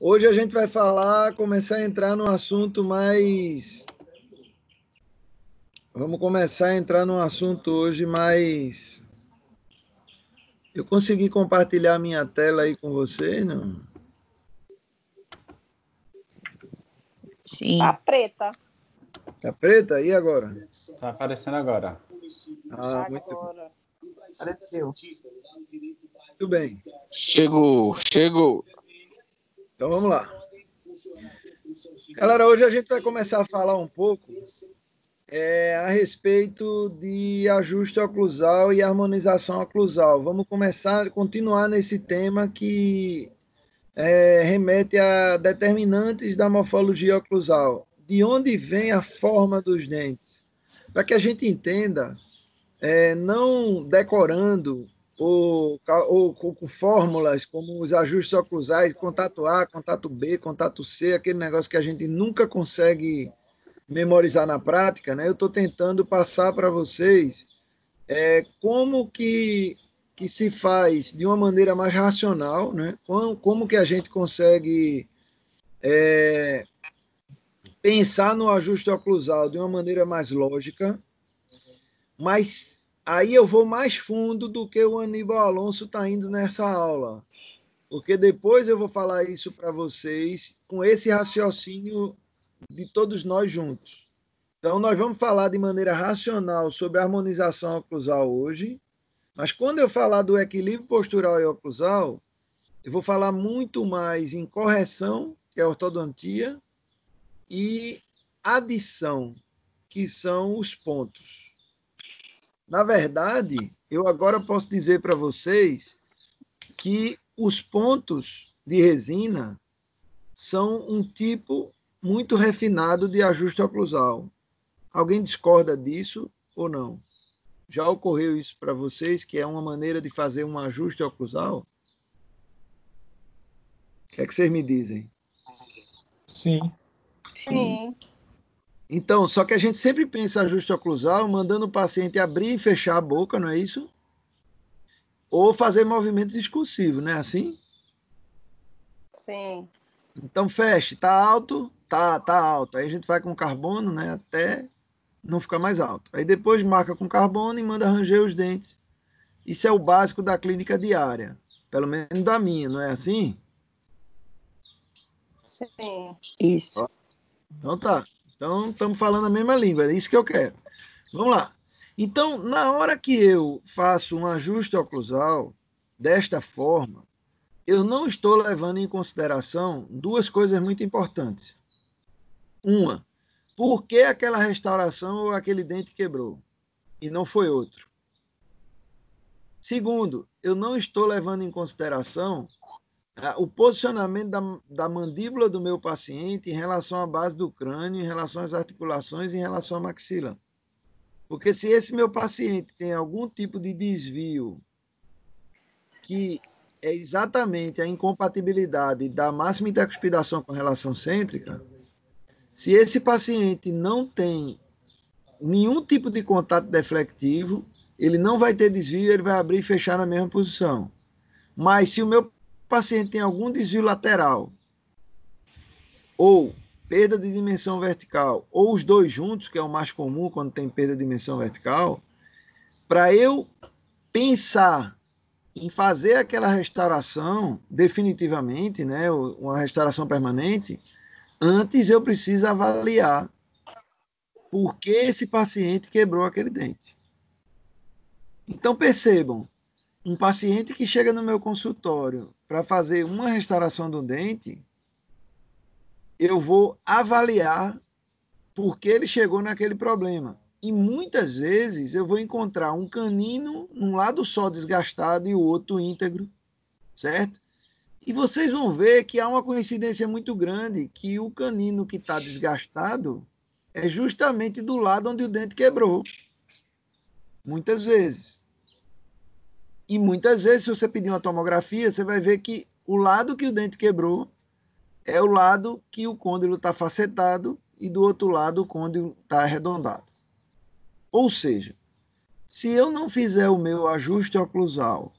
Hoje a gente vai começar a entrar num assunto mais... Vamos começar a entrar num assunto hoje mais... Eu consegui compartilhar minha tela aí com você, não? Sim. Tá preta. Tá preta? E agora? Tá aparecendo agora. Ah, muito bem. Agora. Apareceu. Muito bem. Chegou. Então vamos lá. Galera, hoje a gente vai começar a falar um pouco a respeito de ajuste oclusal e harmonização oclusal. Vamos continuar nesse tema que remete a determinantes da morfologia oclusal. De onde vem a forma dos dentes? Para que a gente entenda, não decorando ou com fórmulas como os ajustes oclusais, contato A, contato B, contato C, aquele negócio que a gente nunca consegue memorizar na prática, né? Eu estou tentando passar para vocês como que se faz de uma maneira mais racional, né? Como que a gente consegue pensar no ajuste oclusal de uma maneira mais lógica, mas aí eu vou mais fundo do que o Aníbal Alonso está indo nessa aula, porque depois eu vou falar isso para vocês com esse raciocínio de todos nós juntos. Então, nós vamos falar de maneira racional sobre a harmonização oclusal hoje, mas quando eu falar do equilíbrio postural e oclusal, eu vou falar muito mais em correção, que é a ortodontia, e adição, que são os pontos. Na verdade, eu agora posso dizer para vocês que os pontos de resina são um tipo muito refinado de ajuste oclusal. Alguém discorda disso ou não? Já ocorreu isso para vocês, que é uma maneira de fazer um ajuste oclusal? O que é que vocês me dizem? Sim. Sim. Então, só que a gente sempre pensa ajuste oclusal mandando o paciente abrir e fechar a boca, não é isso? Ou fazer movimentos excursivos, não é assim? Sim. Então, feche, tá alto? Tá alto. Aí a gente vai com carbono, né, até não ficar mais alto. Aí depois marca com carbono e manda ranger os dentes. Isso é o básico da clínica diária. Pelo menos da minha, não é assim? Sim. Isso. Então tá. Então estamos falando a mesma língua, é isso que eu quero. Vamos lá. Então, na hora que eu faço um ajuste oclusal desta forma, eu não estou levando em consideração duas coisas muito importantes. Uma, por que aquela restauração ou aquele dente quebrou e não foi outro? Segundo, eu não estou levando em consideração o posicionamento da mandíbula do meu paciente em relação à base do crânio, em relação às articulações, em relação à maxila. Porque se esse meu paciente tem algum tipo de desvio que é exatamente a incompatibilidade da máxima intercuspidação com relação cêntrica, se esse paciente não tem nenhum tipo de contato deflectivo, ele não vai ter desvio, ele vai abrir e fechar na mesma posição. Mas se o meu paciente tem algum desvio lateral, ou perda de dimensão vertical, ou os dois juntos, que é o mais comum quando tem perda de dimensão vertical, para eu pensar em fazer aquela restauração definitivamente, né, uma restauração permanente, antes eu preciso avaliar por que esse paciente quebrou aquele dente. Então percebam, um paciente que chega no meu consultório para fazer uma restauração do dente, eu vou avaliar por que ele chegou naquele problema. E muitas vezes eu vou encontrar um canino num lado só desgastado e o outro íntegro, certo? E vocês vão ver que há uma coincidência muito grande, que o canino que está desgastado é justamente do lado onde o dente quebrou. Muitas vezes. E muitas vezes, se você pedir uma tomografia, você vai ver que o lado que o dente quebrou é o lado que o côndilo está facetado e do outro lado o côndilo está arredondado. Ou seja, se eu não fizer o meu ajuste oclusal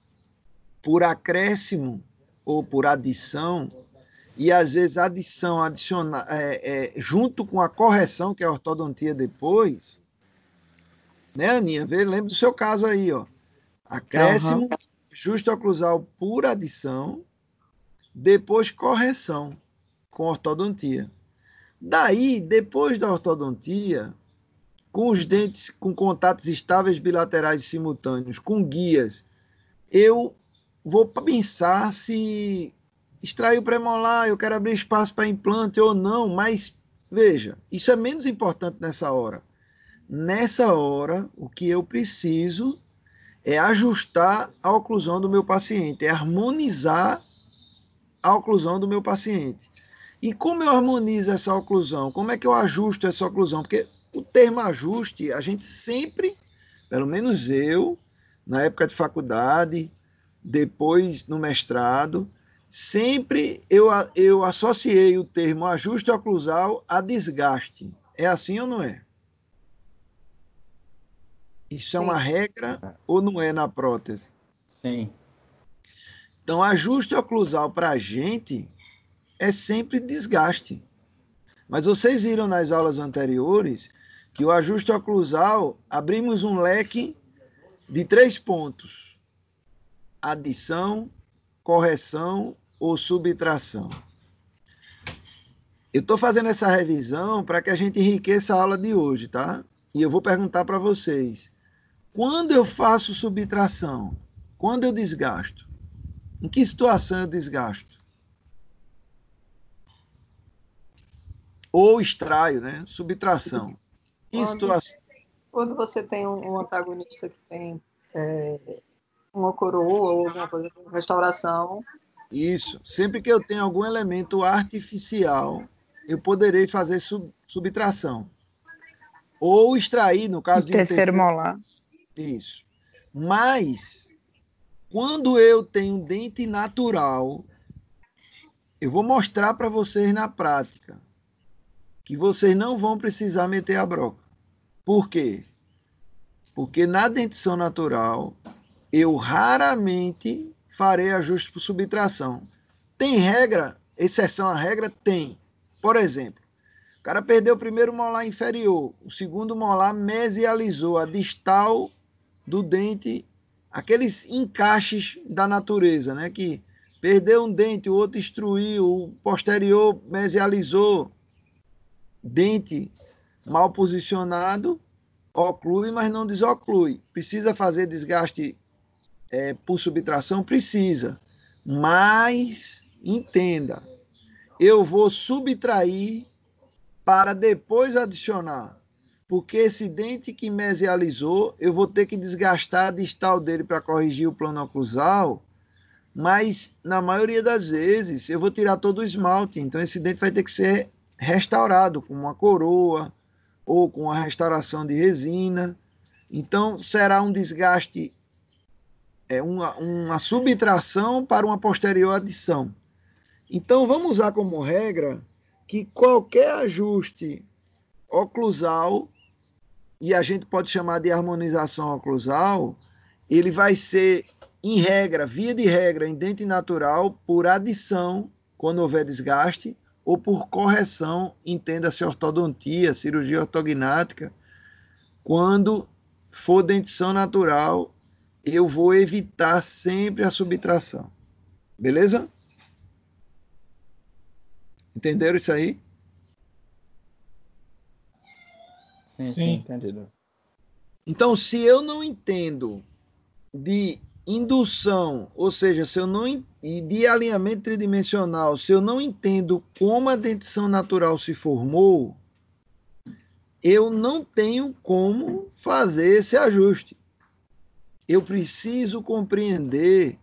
por acréscimo ou por adição, e às vezes junto com a correção, que é a ortodontia depois, né, Aninha? Lembra do seu caso aí, ó. Acréscimo, ajuste oclusal por adição, depois correção com ortodontia. Daí, depois da ortodontia, com os dentes com contatos estáveis bilaterais e simultâneos, com guias, eu vou pensar se extrair o premolar, eu quero abrir espaço para implante ou não, mas veja, isso é menos importante nessa hora. Nessa hora, o que eu preciso é ajustar a oclusão do meu paciente, é harmonizar a oclusão do meu paciente. E como eu harmonizo essa oclusão? Como é que eu ajusto essa oclusão? Porque o termo ajuste, a gente sempre, pelo menos eu, na época de faculdade, depois no mestrado, sempre eu associei o termo ajuste oclusal a desgaste. É assim ou não é? Isso é uma regra ou não é na prótese? Sim. Então, ajuste oclusal para a gente é sempre desgaste. Mas vocês viram nas aulas anteriores que o ajuste oclusal, abrimos um leque de 3 pontos: adição, correção ou subtração. Eu estou fazendo essa revisão para que a gente enriqueça a aula de hoje, tá? E eu vou perguntar para vocês: quando eu faço subtração? Quando eu desgasto? Em que situação eu desgasto? Ou extraio, né? Subtração. Quando você tem um antagonista que tem uma coroa ou alguma coisa com restauração. Isso. Sempre que eu tenho algum elemento artificial, eu poderei fazer subtração. Ou extrair, no caso de um terceiro molar. Isso. Mas, quando eu tenho um dente natural, eu vou mostrar para vocês na prática que vocês não vão precisar meter a broca. Por quê? Porque na dentição natural, eu raramente farei ajuste por subtração. Tem regra, exceção à regra? Tem. Por exemplo, o cara perdeu o primeiro molar inferior, o segundo molar mesializou a distal do dente, aqueles encaixes da natureza, né? Que perdeu um dente, o outro extruiu, o posterior mesializou, dente mal posicionado, oclui, mas não desoclui. Precisa fazer desgaste por subtração? Precisa. Mas, entenda, eu vou subtrair para depois adicionar. Porque esse dente que mesializou, eu vou ter que desgastar a distal dele para corrigir o plano oclusal, mas na maioria das vezes eu vou tirar todo o esmalte, então esse dente vai ter que ser restaurado com uma coroa ou com a restauração de resina. Então será um desgaste, uma subtração para uma posterior adição. Então vamos usar como regra que qualquer ajuste oclusal, e a gente pode chamar de harmonização oclusal, ele vai ser, em regra, via de regra, em dente natural, por adição, quando houver desgaste, ou por correção, entenda-se ortodontia, cirurgia ortognática. Quando for dentição natural, eu vou evitar sempre a subtração. Beleza? Entenderam isso aí? Sim, entendido. Então, se eu não entendo de indução, ou seja, se eu não e de alinhamento tridimensional, se eu não entendo como a dentição natural se formou, eu não tenho como fazer esse ajuste. Eu preciso compreender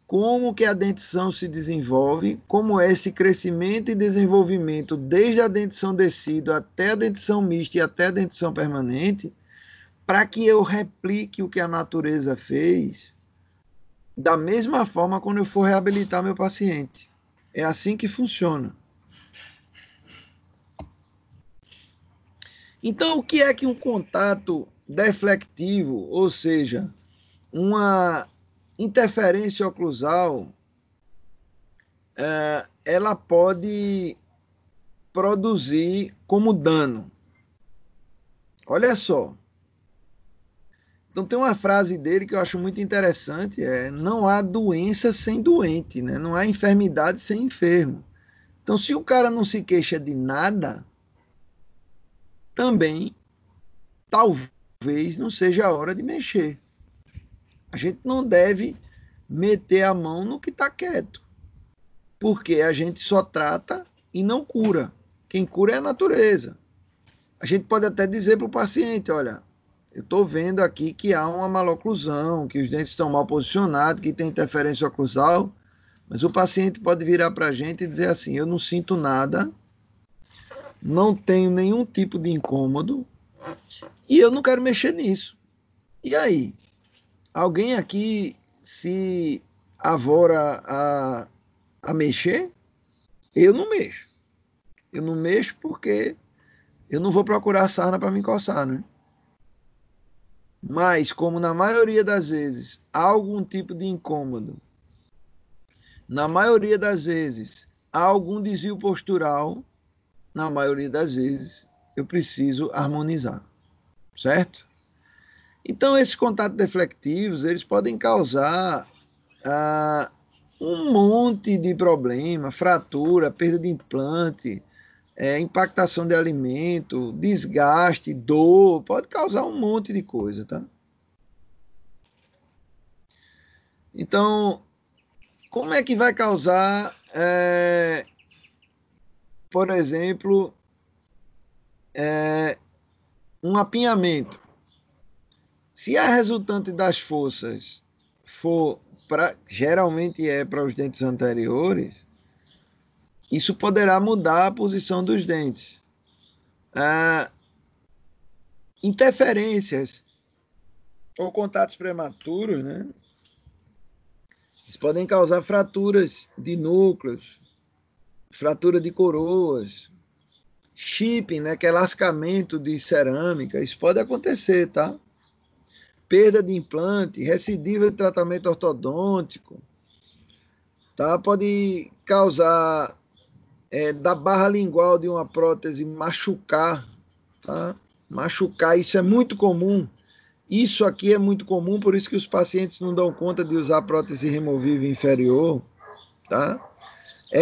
como que a dentição se desenvolve, como é esse crescimento e desenvolvimento desde a dentição decídua até a dentição mista e até a dentição permanente, para que eu replique o que a natureza fez da mesma forma quando eu for reabilitar meu paciente. É assim que funciona. Então, o que é que um contato deflectivo, ou seja, uma interferência oclusal, ela pode produzir como dano. Olha só. Então tem uma frase dele que eu acho muito interessante, não há doença sem doente, né? Não há enfermidade sem enfermo. Então se o cara não se queixa de nada, também talvez não seja a hora de mexer. A gente não deve meter a mão no que está quieto, porque a gente só trata e não cura. Quem cura é a natureza. A gente pode até dizer para o paciente, olha, eu estou vendo aqui que há uma maloclusão, que os dentes estão mal posicionados, que tem interferência oclusal, mas o paciente pode virar para a gente e dizer assim, eu não sinto nada, não tenho nenhum tipo de incômodo e eu não quero mexer nisso. E aí? Alguém aqui se avora a mexer? Eu não mexo. Eu não mexo porque eu não vou procurar sarna para me coçar, né? Mas, como na maioria das vezes há algum tipo de incômodo, na maioria das vezes há algum desvio postural, na maioria das vezes eu preciso harmonizar, certo? Então, esses contatos deflectivos, eles podem causar um monte de problema, fratura, perda de implante, impactação de alimento, desgaste, dor, pode causar um monte de coisa, tá? Então, como é que vai causar, por exemplo, um apinhamento? Se a resultante das forças for, geralmente para os dentes anteriores, isso poderá mudar a posição dos dentes. Interferências ou contatos prematuros, né? Eles podem causar fraturas de núcleos, fratura de coroas, chipping, né, que é lascamento de cerâmica, isso pode acontecer, tá? Perda de implante, recidiva de tratamento ortodôntico, tá? Pode causar da barra lingual de uma prótese machucar, tá? Machucar, isso é muito comum. Isso aqui é muito comum, por isso que os pacientes não dão conta de usar prótese removível inferior, tá?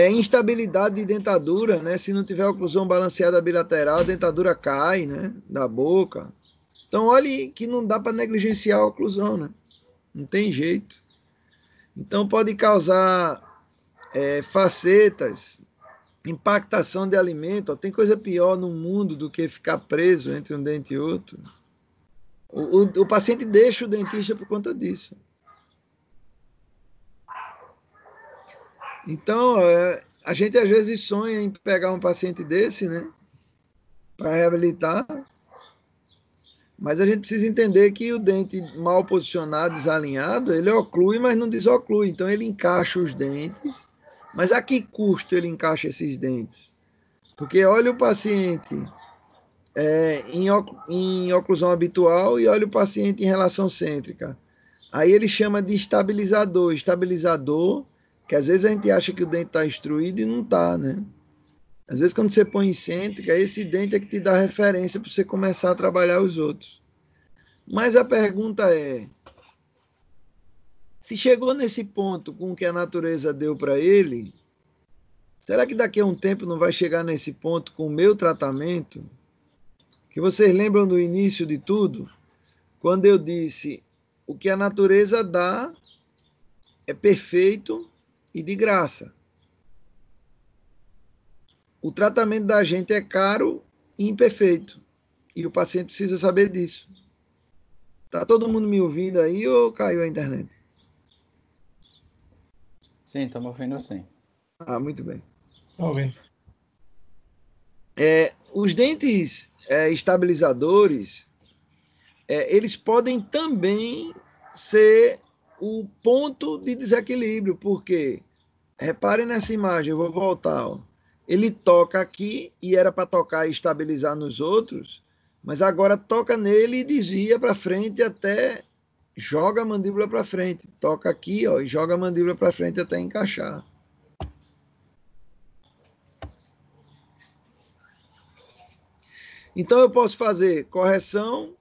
Instabilidade de dentadura, né? Se não tiver oclusão balanceada bilateral, a dentadura cai, né? Da boca. Então, olhe que não dá para negligenciar a oclusão, né? Não tem jeito. Então, pode causar facetas, impactação de alimento. Tem coisa pior no mundo do que ficar preso entre um dente e outro. O paciente deixa o dentista por conta disso. Então, a gente às vezes sonha em pegar um paciente desse, né, para reabilitar, mas a gente precisa entender que o dente mal posicionado, desalinhado, ele oclui, mas não desoclui. Então, ele encaixa os dentes, mas a que custo ele encaixa esses dentes? Porque olha o paciente em oclusão habitual e olha o paciente em relação cêntrica. Aí ele chama de estabilizador. Estabilizador, que às vezes a gente acha que o dente está instruído e não está, né? Às vezes quando você põe em cêntrica, esse dente é que te dá referência para você começar a trabalhar os outros. Mas a pergunta é, se chegou nesse ponto com o que a natureza deu para ele, será que daqui a um tempo não vai chegar nesse ponto com o meu tratamento? Que vocês lembram do início de tudo? Quando eu disse, o que a natureza dá é perfeito e de graça. O tratamento da gente é caro e imperfeito. E o paciente precisa saber disso. Tá todo mundo me ouvindo aí ou caiu a internet? Sim, estamos ouvindo sim. Ah, muito bem. Ouvindo. Os dentes estabilizadores, eles podem também ser o ponto de desequilíbrio, porque, reparem nessa imagem, eu vou voltar, ó. Ele toca aqui e era para tocar e estabilizar nos outros, mas agora toca nele e desvia para frente até joga a mandíbula para frente. Toca aqui, ó, e joga a mandíbula para frente até encaixar. Então, eu posso fazer correção,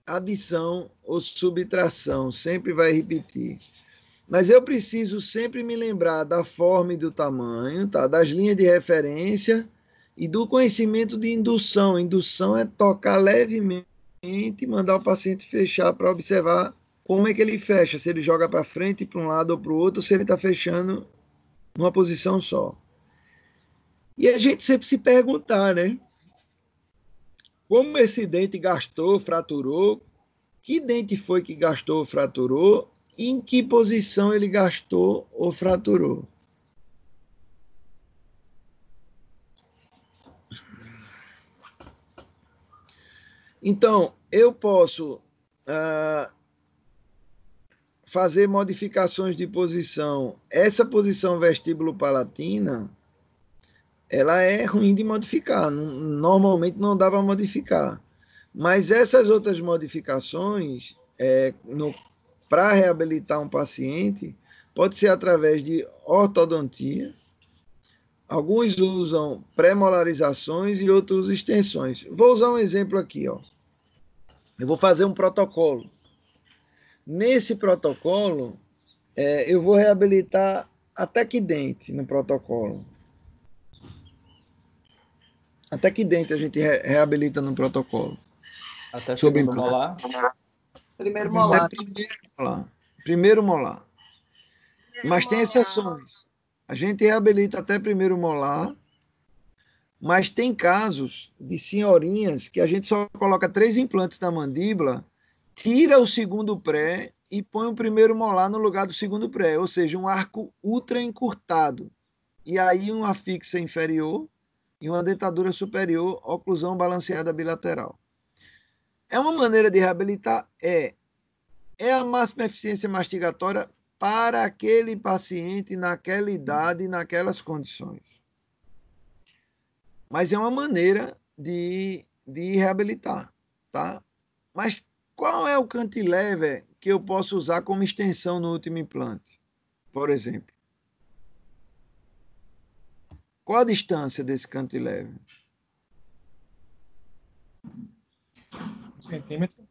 adição ou subtração, sempre vai repetir. Mas eu preciso sempre me lembrar da forma e do tamanho, tá? Das linhas de referência e do conhecimento de indução. Indução é tocar levemente e mandar o paciente fechar para observar como é que ele fecha, se ele joga para frente, para um lado ou para o outro, se ele está fechando numa posição só. E a gente sempre se perguntar, né? Como esse dente gastou, fraturou, que dente foi que gastou ou fraturou, e em que posição ele gastou ou fraturou. Então, eu posso fazer modificações de posição. Essa posição vestíbulo-palatina, ela é ruim de modificar. Normalmente não dá para modificar. Mas essas outras modificações, para reabilitar um paciente, pode ser através de ortodontia. Alguns usam pré-molarizações e outros extensões. Vou usar um exemplo aqui, ó. Eu vou fazer um protocolo. Nesse protocolo, eu vou reabilitar até que dente no protocolo? Até que dente a gente reabilita no protocolo? Até segundo molar? Primeiro molar. Primeiro molar. Mas tem exceções. A gente reabilita até primeiro molar, mas tem casos de senhorinhas que a gente só coloca 3 implantes na mandíbula, tira o segundo pré e põe o primeiro molar no lugar do segundo pré, ou seja, um arco ultra encurtado. E aí uma fixa inferior e uma dentadura superior, oclusão balanceada bilateral. É uma maneira de reabilitar? É a máxima eficiência mastigatória para aquele paciente naquela idade e naquelas condições. Mas é uma maneira de reabilitar, tá? Mas qual é o cantilever que eu posso usar como extensão no último implante, por exemplo? Qual a distância desse cantilever? 1 centímetro.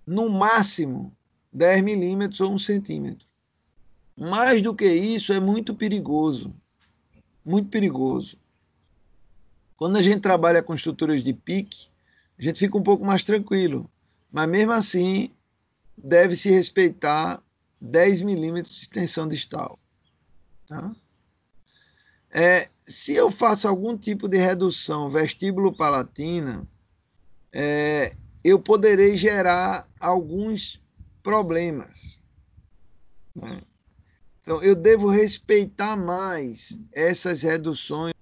No máximo, 10 milímetros ou 1 centímetro. Mais do que isso, é muito perigoso. Muito perigoso. Quando a gente trabalha com estruturas de pique, a gente fica um pouco mais tranquilo. Mas mesmo assim, deve-se respeitar 10 milímetros de extensão distal. Tá? Se eu faço algum tipo de redução vestíbulo-palatina, eu poderei gerar alguns problemas. Né? Então, eu devo respeitar mais essas reduções.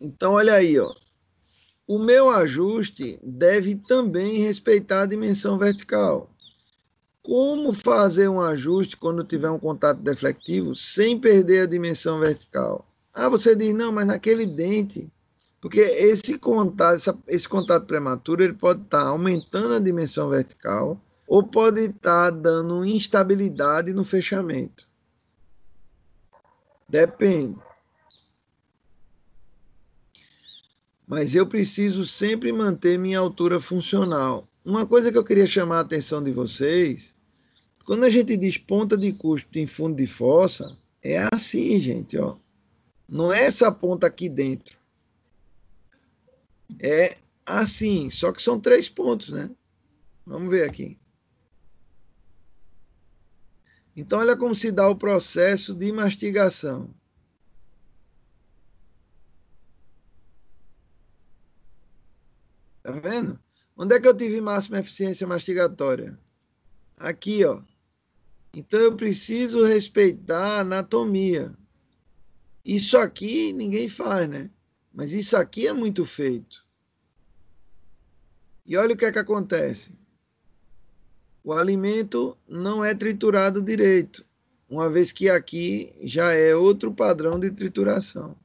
Então, olha aí, ó. O meu ajuste deve também respeitar a dimensão vertical. Como fazer um ajuste quando tiver um contato deflectivo sem perder a dimensão vertical? Você diz, não, mas naquele dente, porque esse contato prematuro ele pode estar aumentando a dimensão vertical ou pode estar dando instabilidade no fechamento. Depende. Mas eu preciso sempre manter minha altura funcional. Uma coisa que eu queria chamar a atenção de vocês, quando a gente diz ponta de cuspide em fundo de fossa, é assim, gente, ó. Não é essa ponta aqui dentro. É assim, só que são 3 pontos, né? Vamos ver aqui. Então, olha como se dá o processo de mastigação. Tá vendo? Onde é que eu tive máxima eficiência mastigatória? Aqui, ó. Então, eu preciso respeitar a anatomia. Isso aqui ninguém faz, né? Mas isso aqui é muito feito. E olha o que é que acontece. O alimento não é triturado direito, uma vez que aqui já é outro padrão de trituração.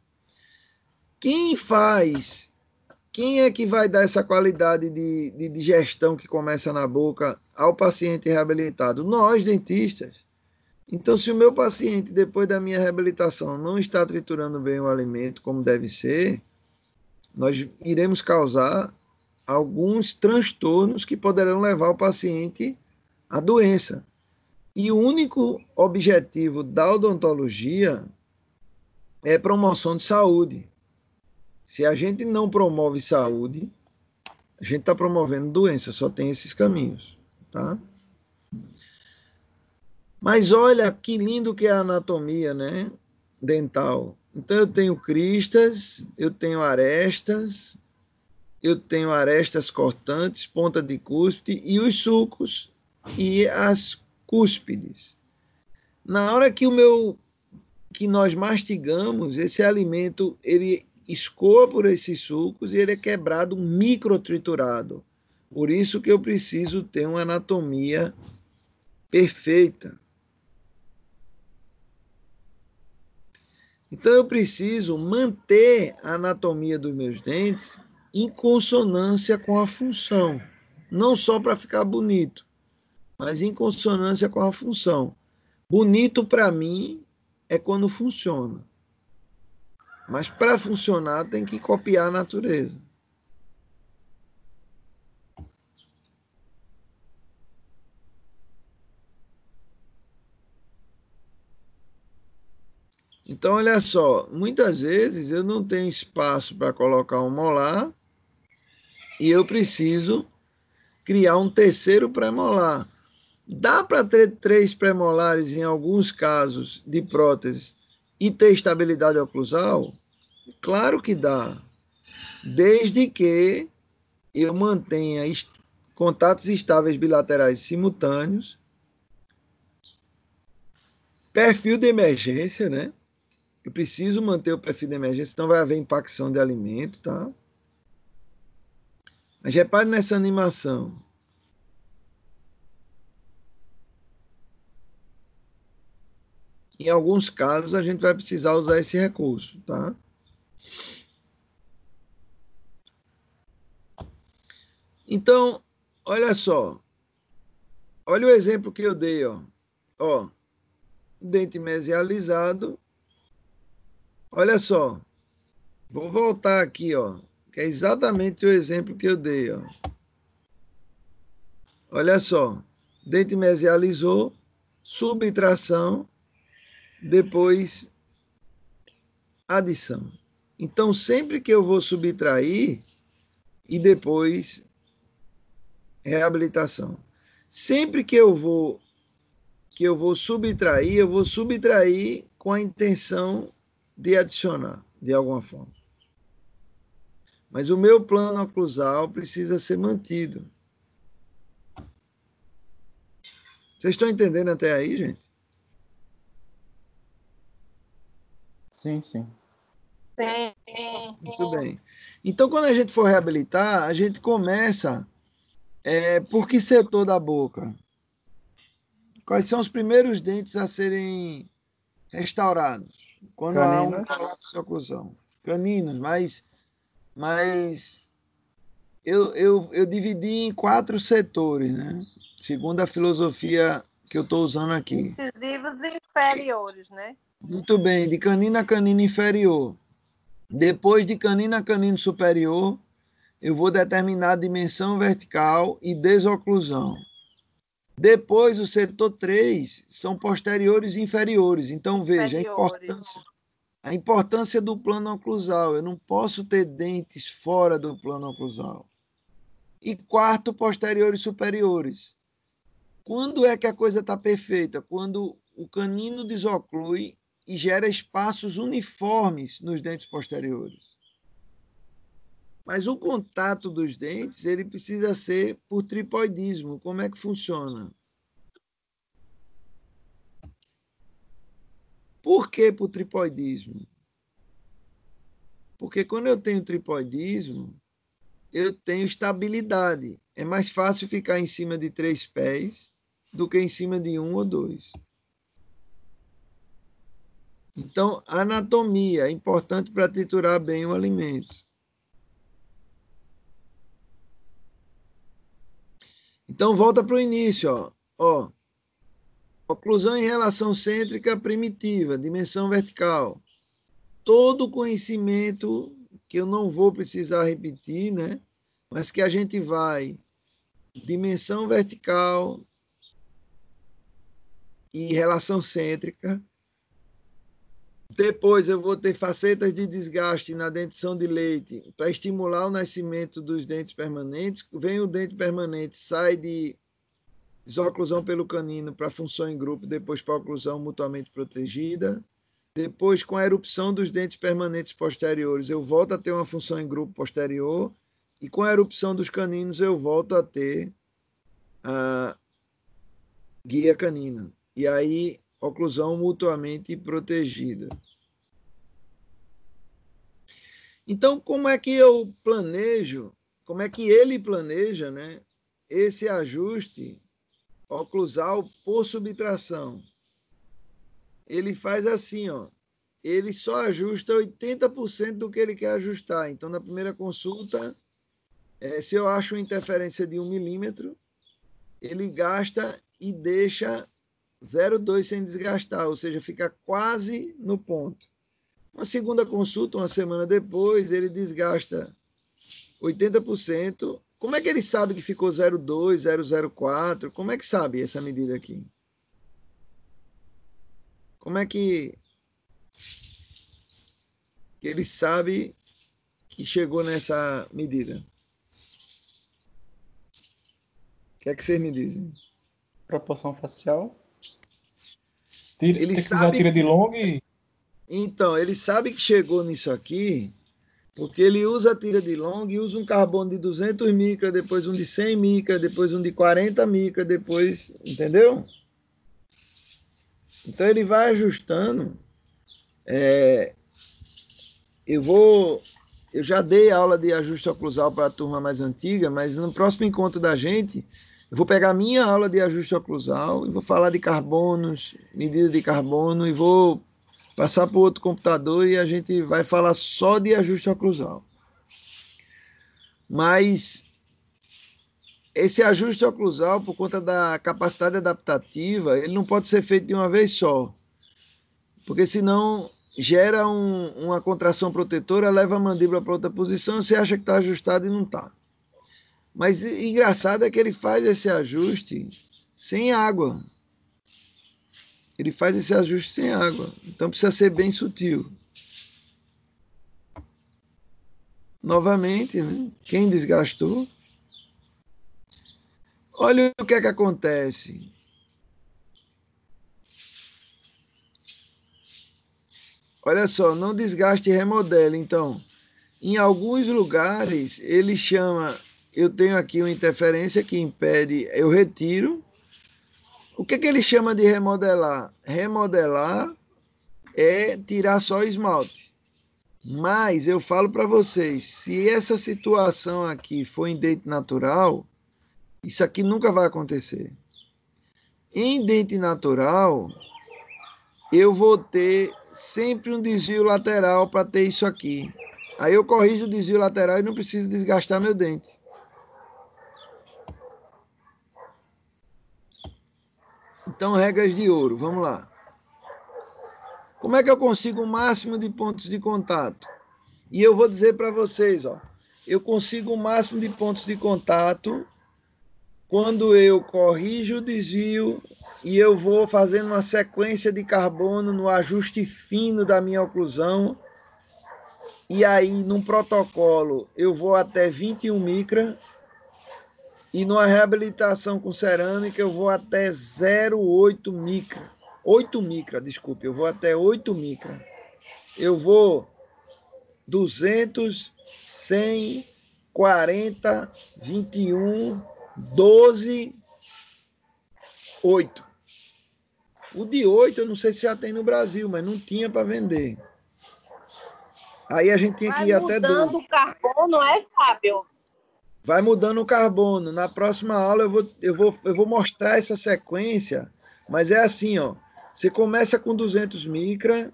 Quem faz quem é que vai dar essa qualidade de digestão que começa na boca ao paciente reabilitado? Nós, dentistas. Então, se o meu paciente, depois da minha reabilitação, não está triturando bem o alimento como deve ser, nós iremos causar alguns transtornos que poderão levar o paciente à doença. E o único objetivo da odontologia é promoção de saúde. Se a gente não promove saúde, a gente está promovendo doença, só tem esses caminhos, tá? Mas olha que lindo que é a anatomia, né? Dental. Então eu tenho cristas, eu tenho arestas cortantes, ponta de cúspide e os sulcos e as cúspides. Na hora que nós mastigamos, esse alimento ele escoa por esses sulcos e ele é quebrado, microtriturado. Por isso que eu preciso ter uma anatomia perfeita. Então eu preciso manter a anatomia dos meus dentes em consonância com a função, não só para ficar bonito, mas em consonância com a função. Bonito para mim é quando funciona. Mas para funcionar tem que copiar a natureza. Então, olha só, muitas vezes eu não tenho espaço para colocar um molar e eu preciso criar um terceiro pré-molar. Dá para ter 3 pré-molares em alguns casos de prótese e ter estabilidade oclusal? Claro que dá, desde que eu mantenha contatos estáveis bilaterais simultâneos, perfil de emergência, né? Eu preciso manter o perfil de emergência, senão vai haver impacção de alimento, tá? Mas repare nessa animação. Em alguns casos, a gente vai precisar usar esse recurso, tá? Então, olha só. Olha o exemplo que eu dei, ó. Ó, dente mesializado. Olha só. Vou voltar aqui, ó, que é exatamente o exemplo que eu dei, ó. Olha só. Dente mesializou, subtração, depois adição. Então, sempre que eu vou subtrair e depois reabilitação. Sempre que eu vou subtrair, eu vou subtrair com a intenção de adicionar, de alguma forma. Mas o meu plano oclusal precisa ser mantido. Vocês estão entendendo até aí, gente? Sim, sim. Sim. Muito bem. Então, quando a gente for reabilitar, a gente começa por que setor da boca? Quais são os primeiros dentes a serem restaurados? Quando há um Caninos. colapso oclusal. Caninos, mas eu dividi em 4 setores, né? Segundo a filosofia que eu estou usando aqui. Incisivos inferiores, né? Muito bem, de canino a canino inferior. Depois de canino a canino superior, eu vou determinar a dimensão vertical e desoclusão. Depois, o setor 3 são posteriores e inferiores. Então, veja, a importância do plano oclusal. Eu não posso ter dentes fora do plano oclusal. E quarto, posteriores e superiores. Quando é que a coisa está perfeita? Quando o canino desoclui e gera espaços uniformes nos dentes posteriores. Mas o contato dos dentes, ele precisa ser por tripoidismo. Como é que funciona? Por que por tripoidismo? Porque quando eu tenho tripoidismo, eu tenho estabilidade. É mais fácil ficar em cima de 3 pés do que em cima de 1 ou 2. Então, a anatomia é importante para triturar bem o alimento. Então, volta para o início. Ó. Oclusão em relação cêntrica primitiva, dimensão vertical. Todo conhecimento que eu não vou precisar repetir, né? Mas que a gente vai dimensão vertical e relação cêntrica. Depois eu vou ter facetas de desgaste na dentição de leite para estimular o nascimento dos dentes permanentes. Vem o dente permanente, sai de desoclusão pelo canino para função em grupo, depois para oclusão mutuamente protegida. Depois, com a erupção dos dentes permanentes posteriores, eu volto a ter uma função em grupo posterior. E com a erupção dos caninos, eu volto a ter a guia canina. E aí, oclusão mutuamente protegida. Então, como é que eu planejo, como é que ele planeja, né, esse ajuste oclusal por subtração? Ele faz assim, ó, ele só ajusta 80% do que ele quer ajustar. Então, na primeira consulta, se eu acho uma interferência de 1 milímetro, ele gasta e deixa 0,2 sem desgastar, ou seja, fica quase no ponto. Uma segunda consulta, uma semana depois, ele desgasta 80%. Como é que ele sabe que ficou 0,2, 0,04? Como é que sabe essa medida aqui? Como é que ele sabe que chegou nessa medida? O que é que vocês me dizem? Proporção facial. Tem que usar a tira de long e... Então, ele sabe que chegou nisso aqui, porque ele usa a tira de long e usa um carbono de 200 micras, depois um de 100 micras, depois um de 40 micras, depois, entendeu? Então, ele vai ajustando. Eu já dei aula de ajuste oclusal para a turma mais antiga, mas no próximo encontro da gente, eu vou pegar a minha aula de ajuste oclusal e vou falar de carbonos, medida de carbono, e vou passar para o outro computador e a gente vai falar só de ajuste oclusal. Mas esse ajuste oclusal, por conta da capacidade adaptativa, ele não pode ser feito de uma vez só, porque senão gera uma contração protetora, leva a mandíbula para outra posição, você acha que está ajustado e não está. Mas engraçado é que ele faz esse ajuste sem água. Ele faz esse ajuste sem água. Então precisa ser bem sutil. Novamente, né? Quem desgastou? Olha o que é que acontece. Olha só, não desgaste e remodele. Então, em alguns lugares, ele chama... Eu tenho aqui uma interferência que impede... Eu retiro. O que ele chama de remodelar? Remodelar é tirar só o esmalte. Mas eu falo para vocês, se essa situação aqui for em dente natural, isso aqui nunca vai acontecer. Em dente natural, eu vou ter sempre um desvio lateral para ter isso aqui. Aí eu corrijo o desvio lateral e não preciso desgastar meu dente. Então, regras de ouro, vamos lá. Como é que eu consigo o máximo de pontos de contato? E eu vou dizer para vocês, ó, eu consigo o máximo de pontos de contato quando eu corrijo o desvio e eu vou fazendo uma sequência de carbono no ajuste fino da minha oclusão. E aí, num protocolo, eu vou até 21 micra. E numa reabilitação com cerâmica, eu vou até 0,8 micra. 8 micra, desculpe, eu vou até 8 micra. Eu vou 200, 100, 40, 21, 12, 8. O de 8 eu não sei se já tem no Brasil, mas não tinha para vender. Aí a gente tinha que ir até 12. Mudando o carbono, Fábio? Vai mudando o carbono. Na próxima aula eu vou mostrar essa sequência, mas é assim, ó. Você começa com 200 micra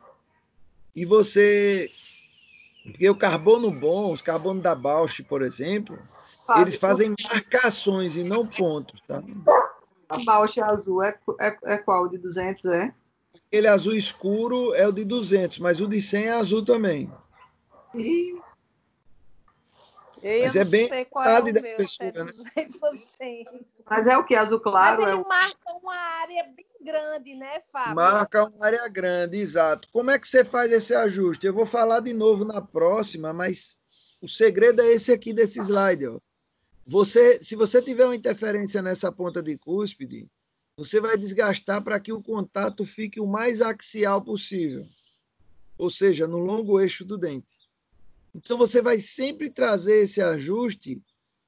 e você... Porque o carbono bom, os carbonos da Bausch, por exemplo... Eles fazem marcações e não pontos, tá? A Bausch azul é qual? De 200, é? Aquele azul escuro é o de 200, mas o de 100 é azul também. E Eu Mas não é bem sei qual é metade o da meu, se é espessura, né? 200 ou 100. Mas é o que? Azul Mas claro? ele marca uma área bem grande, né, Fábio? Marca uma área grande, exato. Como é que você faz esse ajuste? Eu vou falar de novo na próxima, mas o segredo é esse aqui desse slide. Ó. Se você tiver uma interferência nessa ponta de cúspide, você vai desgastar para que o contato fique o mais axial possível, ou seja, no longo eixo do dente. Então, você vai sempre trazer esse ajuste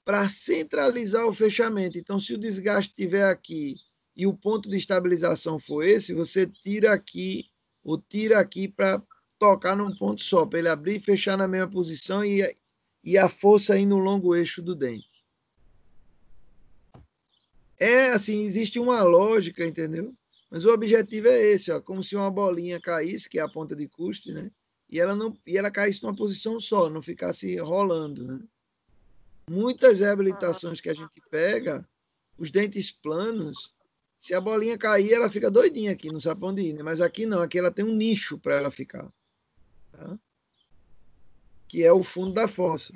para centralizar o fechamento. Então, se o desgaste estiver aqui e o ponto de estabilização for esse, você tira aqui ou tira aqui para tocar num ponto só, para ele abrir e fechar na mesma posição e a força aí no longo eixo do dente. É assim, existe uma lógica, entendeu? Mas o objetivo é esse, ó, como se uma bolinha caísse, que é a ponta de custe, né? E ela caísse numa posição só, não ficasse rolando, né? Muitas reabilitações que a gente pega, os dentes planos, se a bolinha cair, ela fica doidinha aqui, não sabe pra onde ir, né? Mas aqui não, aqui ela tem um nicho para ela ficar, tá? Que é o fundo da fossa.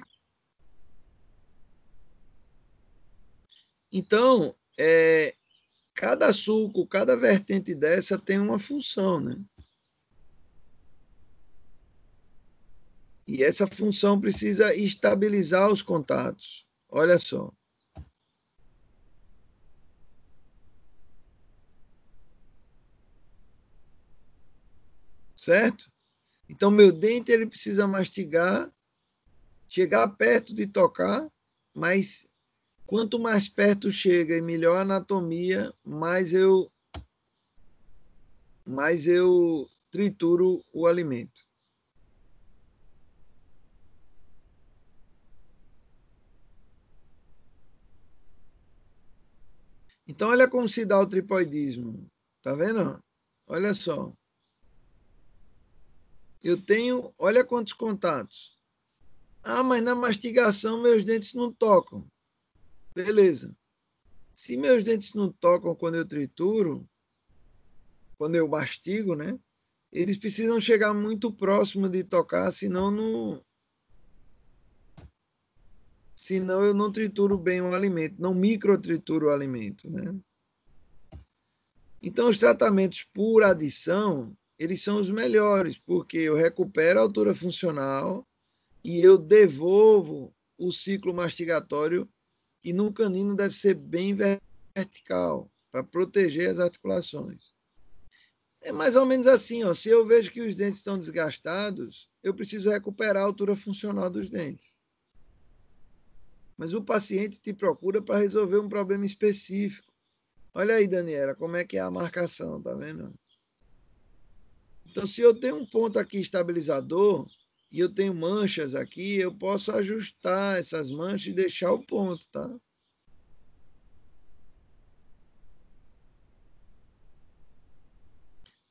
Então, cada sulco, cada vertente dessa tem uma função, né? E essa função precisa estabilizar os contatos. Olha só. Certo? Então, meu dente ele precisa mastigar, chegar perto de tocar, mas quanto mais perto chega e melhor a anatomia, mais eu trituro o alimento. Então, olha como se dá o tripoidismo. Tá vendo? Olha só. Eu tenho, olha quantos contatos. Ah, mas na mastigação meus dentes não tocam. Beleza. Se meus dentes não tocam quando eu trituro, quando eu mastigo, né? Eles precisam chegar muito próximo de tocar, senão eu não trituro bem o alimento, não microtrituro o alimento, né? Então, os tratamentos por adição, eles são os melhores, porque eu recupero a altura funcional e eu devolvo o ciclo mastigatório, que no canino deve ser bem vertical, para proteger as articulações. É mais ou menos assim, ó. Se eu vejo que os dentes estão desgastados, eu preciso recuperar a altura funcional dos dentes. Mas o paciente te procura para resolver um problema específico. Olha aí, Daniela, como é que é a marcação, tá vendo? Então, se eu tenho um ponto aqui estabilizador e eu tenho manchas aqui, eu posso ajustar essas manchas e deixar o ponto, tá?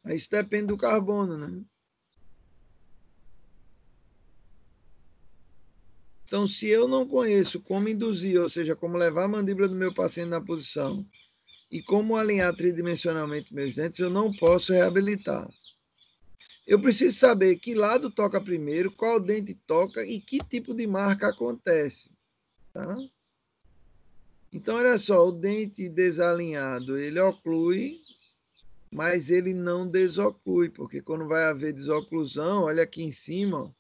Aí isso depende do carbono, né? Então, se eu não conheço como induzir, ou seja, como levar a mandíbula do meu paciente na posição e como alinhar tridimensionalmente meus dentes, eu não posso reabilitar. Eu preciso saber que lado toca primeiro, qual dente toca e que tipo de marca acontece, tá? Então, olha só, o dente desalinhado, ele oclui, mas ele não desoclui, porque quando vai haver desoclusão, olha aqui em cima, ó,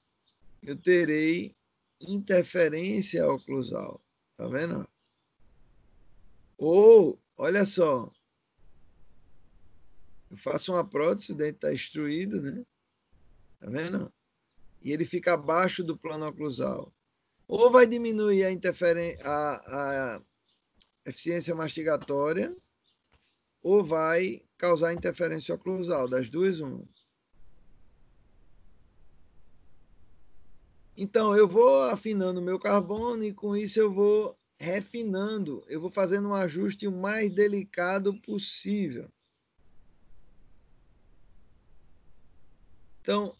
eu terei interferência oclusal, tá vendo? Ou, olha só, eu faço uma prótese, o dente está extruído, né? Tá vendo? E ele fica abaixo do plano oclusal. Ou vai diminuir a eficiência mastigatória, ou vai causar interferência oclusal, das duas, uma. Então, eu vou afinando o meu carbono e com isso eu vou refinando, eu vou fazendo um ajuste o mais delicado possível. Então,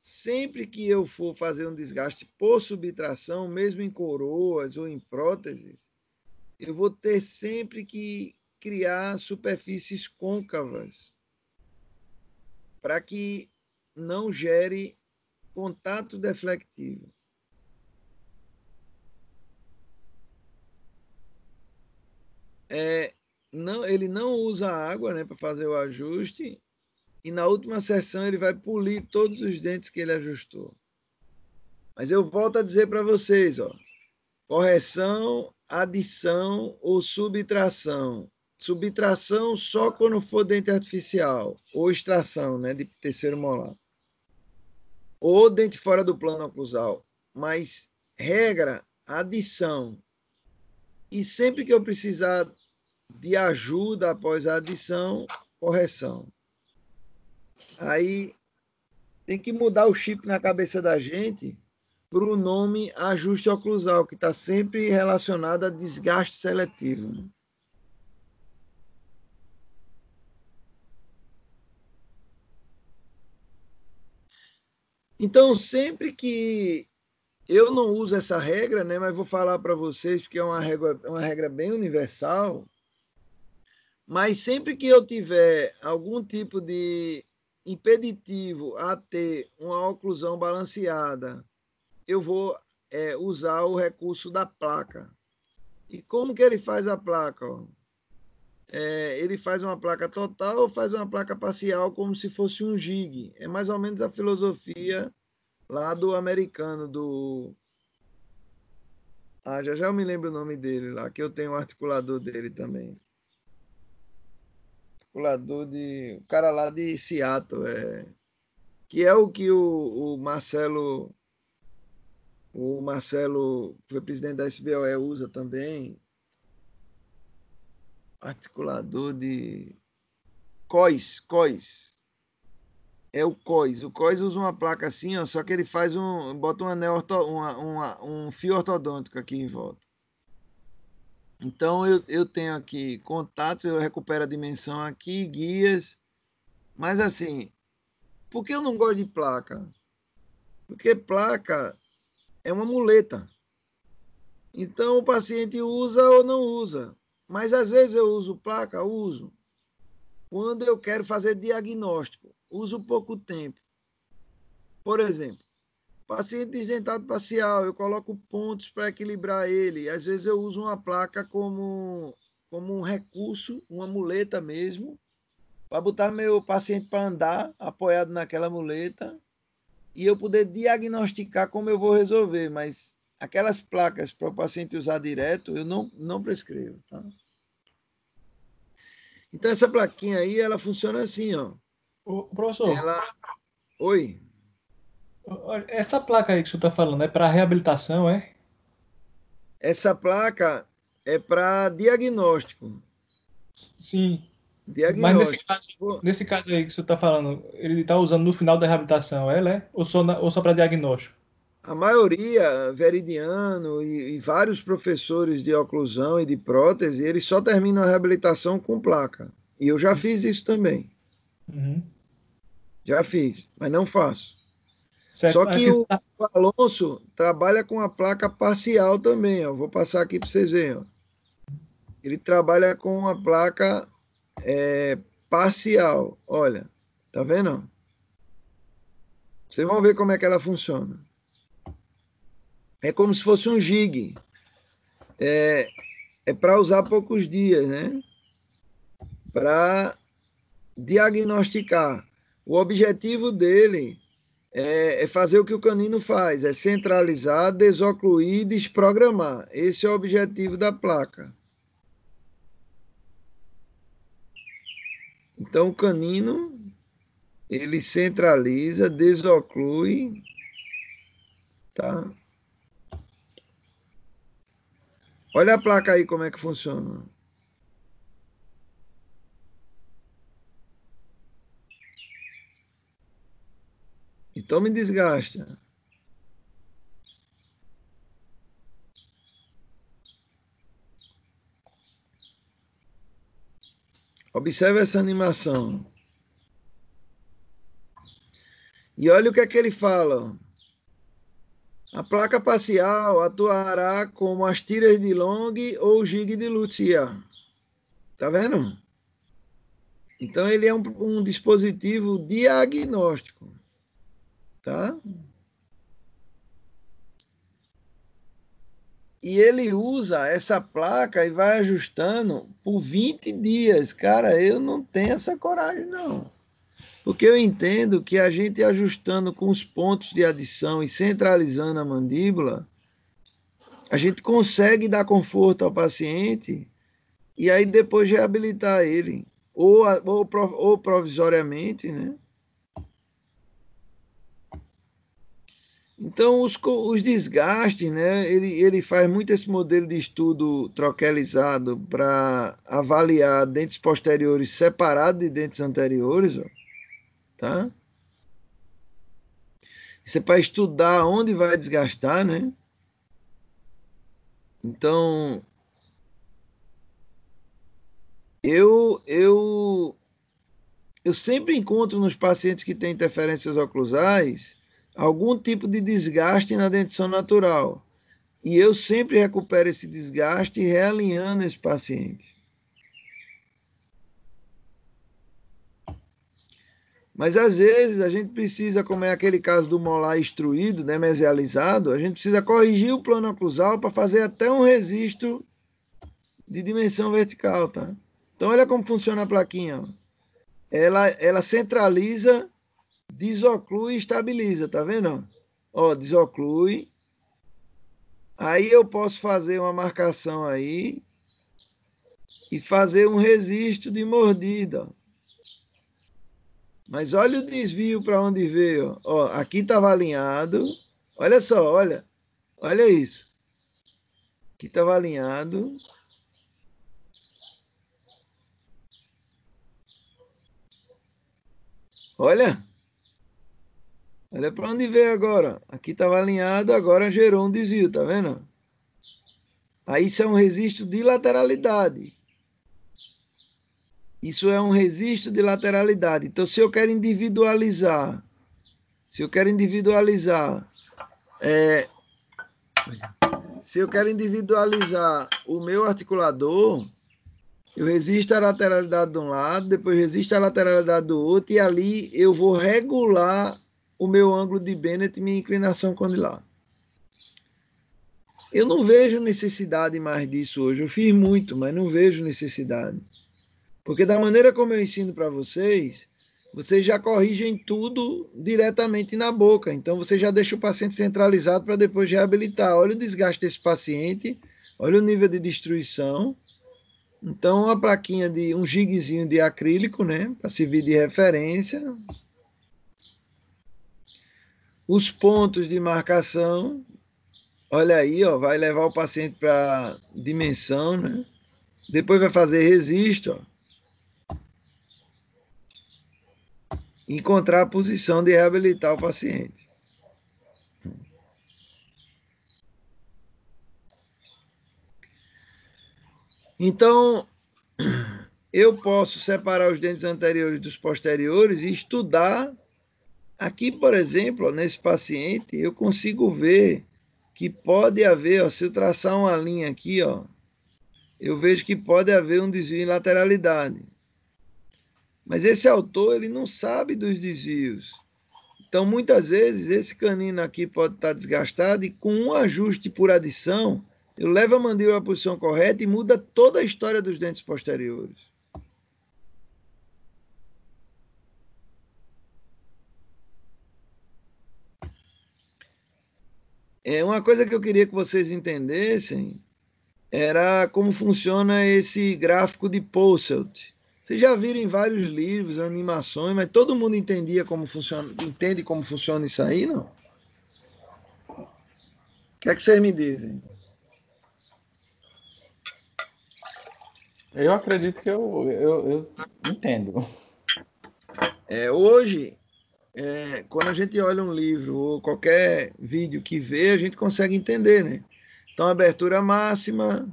sempre que eu for fazer um desgaste por subtração, mesmo em coroas ou em próteses, eu vou ter sempre que criar superfícies côncavas para que não gere contato deflectivo. Ele não usa água, né, para fazer o ajuste, e na última sessão ele vai polir todos os dentes que ele ajustou. Mas eu volto a dizer para vocês, ó, correção, adição ou subtração. Subtração só quando for dente artificial, ou extração, né, de terceiro molar. Ou dente fora do plano oclusal. Mas, regra, adição. E sempre que eu precisar de ajuda após a adição, correção. Aí tem que mudar o chip na cabeça da gente para o nome ajuste oclusal, que está sempre relacionado a desgaste seletivo. Então, sempre que eu não uso essa regra, né, mas vou falar para vocês, porque é uma regra bem universal, mas sempre que eu tiver algum tipo de impeditivo a ter uma oclusão balanceada, eu vou usar o recurso da placa. E como que ele faz a placa? Ó? Ele faz uma placa total ou faz uma placa parcial como se fosse um jig. É mais ou menos a filosofia lá do americano, do... já eu me lembro o nome dele lá, que eu tenho um articulador dele também. Articulador de... O cara lá de Seattle, que é o que o Marcelo... O Marcelo, que foi presidente da SBOE, usa também. Articulador de... COIS. É o COIS. O COIS usa uma placa assim, ó, só que ele faz bota um anel um fio ortodôntico aqui em volta. Então eu tenho aqui contatos, eu recupero a dimensão aqui, guias. Mas assim, por que eu não gosto de placa? Porque placa é uma muleta. Então o paciente usa ou não usa. Mas às vezes eu uso placa, uso. Quando eu quero fazer diagnóstico, uso pouco tempo. Por exemplo, paciente desdentado parcial, eu coloco pontos para equilibrar ele. Às vezes eu uso uma placa como um recurso, uma muleta mesmo, para botar meu paciente para andar apoiado naquela muleta e eu poder diagnosticar como eu vou resolver. Mas aquelas placas para o paciente usar direto, eu não prescrevo. Tá? Então, essa plaquinha aí, ela funciona assim, ó. Ô, professor, Oi? essa placa aí que o senhor está falando é para reabilitação, é? Essa placa é para diagnóstico. Sim. Mas Diagnóstico. nesse caso aí que o senhor está falando, ele está usando no final da reabilitação, ela é? Ou só para diagnóstico? A maioria, Veridiano e vários professores de oclusão e de prótese, eles só terminam a reabilitação com placa. E eu já fiz isso também. Uhum. Já fiz, mas não faço. Certo. Só que o Alonso trabalha com a placa parcial também. Ó. Vou passar aqui para vocês verem. Ó. Ele trabalha com uma placa parcial. Olha, tá vendo? Vocês vão ver como é que ela funciona. É como se fosse um jig. É para usar poucos dias, né? Para diagnosticar. O objetivo dele é fazer o que o canino faz, é centralizar, desocluir e desprogramar. Esse é o objetivo da placa. Então, o canino, ele centraliza, desoclui, tá? Olha a placa aí como é que funciona. Então me desgasta. Observe essa animação. E olha o que é que ele fala. A placa facial atuará como as tiras de Long ou o gig de Lucia. Tá vendo? Então, ele é um dispositivo diagnóstico. Tá? E ele usa essa placa e vai ajustando por 20 dias. Cara, eu não tenho essa coragem, não. Porque eu entendo que a gente ajustando com os pontos de adição e centralizando a mandíbula, a gente consegue dar conforto ao paciente e aí depois reabilitar ele. Ou provisoriamente, né? Então, os desgastes, né? Ele faz muito esse modelo de estudo troquelizado para avaliar dentes posteriores separados de dentes anteriores, ó, tá? Isso é para estudar onde vai desgastar, né? Então, eu sempre encontro nos pacientes que têm interferências oclusais algum tipo de desgaste na dentição natural. E eu sempre recupero esse desgaste realinhando esse paciente. Mas às vezes a gente precisa, como é aquele caso do molar instruído, né, mesializado, a gente precisa corrigir o plano oclusal para fazer até um registro de dimensão vertical, tá? Então olha como funciona a plaquinha. Ó. Ela centraliza, desoclui e estabiliza, tá vendo? Ó, desoclui. Aí eu posso fazer uma marcação aí e fazer um registro de mordida. Mas olha o desvio para onde veio. Ó, aqui estava alinhado. Olha só, olha. Olha isso. Aqui estava alinhado. Olha. Olha para onde veio agora. Aqui estava alinhado, agora gerou um desvio, tá vendo? Aí isso é um registro de lateralidade. Isso é um registro de lateralidade. Então, se eu quero individualizar, se eu quero individualizar o meu articulador, eu resisto à lateralidade de um lado, depois resisto à lateralidade do outro, e ali eu vou regular o meu ângulo de Bennett e minha inclinação condilar. Eu não vejo necessidade mais disso hoje. Eu fiz muito, mas não vejo necessidade. Porque da maneira como eu ensino para vocês, vocês já corrigem tudo diretamente na boca. Então, você já deixa o paciente centralizado para depois reabilitar. Olha o desgaste desse paciente, olha o nível de destruição. Então, uma plaquinha de um gigzinho de acrílico, né, para servir de referência. Os pontos de marcação, olha aí, ó, vai levar o paciente para dimensão, né? Depois vai fazer registro, ó. Encontrar a posição de reabilitar o paciente. Então, eu posso separar os dentes anteriores dos posteriores e estudar. Aqui, por exemplo, nesse paciente, eu consigo ver que pode haver, ó, se eu traçar uma linha aqui, ó, eu vejo que pode haver um desvio em lateralidade. Mas esse autor, ele não sabe dos desvios. Então, muitas vezes, esse canino aqui pode estar desgastado e com um ajuste por adição, eu levo a mandíbula à posição correta e muda toda a história dos dentes posteriores. Uma coisa que eu queria que vocês entendessem era como funciona esse gráfico de Posselt. Vocês já viram em vários livros, animações, mas todo mundo entende como funciona isso aí, não? O que é que vocês me dizem? Eu acredito que eu entendo. Hoje, quando a gente olha um livro ou qualquer vídeo que vê, a gente consegue entender, né? Então, abertura máxima,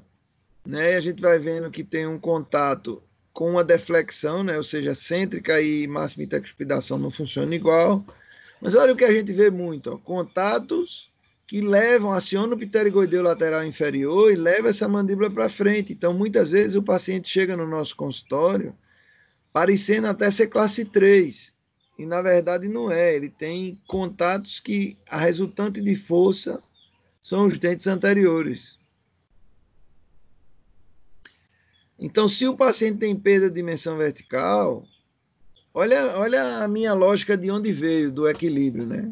né? A gente vai vendo que tem um contato com uma deflexão, né? Ou seja, cêntrica e máxima intercuspidação não funcionam igual. Mas olha o que a gente vê muito, ó, contatos que levam, acionam o pterigoideu lateral inferior e levam essa mandíbula para frente. Então, muitas vezes o paciente chega no nosso consultório parecendo até ser classe 3. E na verdade não é. Ele tem contatos que a resultante de força são os dentes anteriores. Então, se o paciente tem perda de dimensão vertical, olha a minha lógica de onde veio, do equilíbrio, né?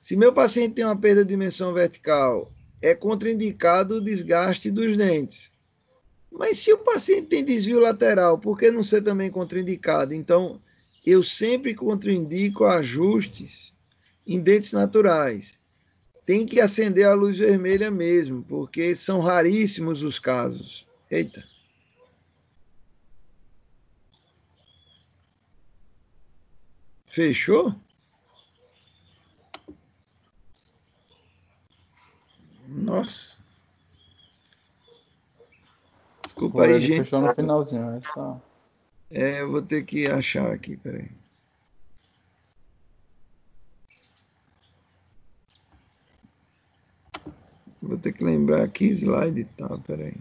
Se meu paciente tem uma perda de dimensão vertical, é contraindicado o desgaste dos dentes. Mas se o paciente tem desvio lateral, por que não ser também contraindicado? Então, eu sempre contraindico ajustes em dentes naturais. Tem que acender a luz vermelha mesmo, porque são raríssimos os casos. Eita. Fechou? Nossa. Desculpa aí, Ele gente. fechou no finalzinho, é só. Eu vou ter que achar aqui, peraí. Vou ter que lembrar que slide tá, peraí.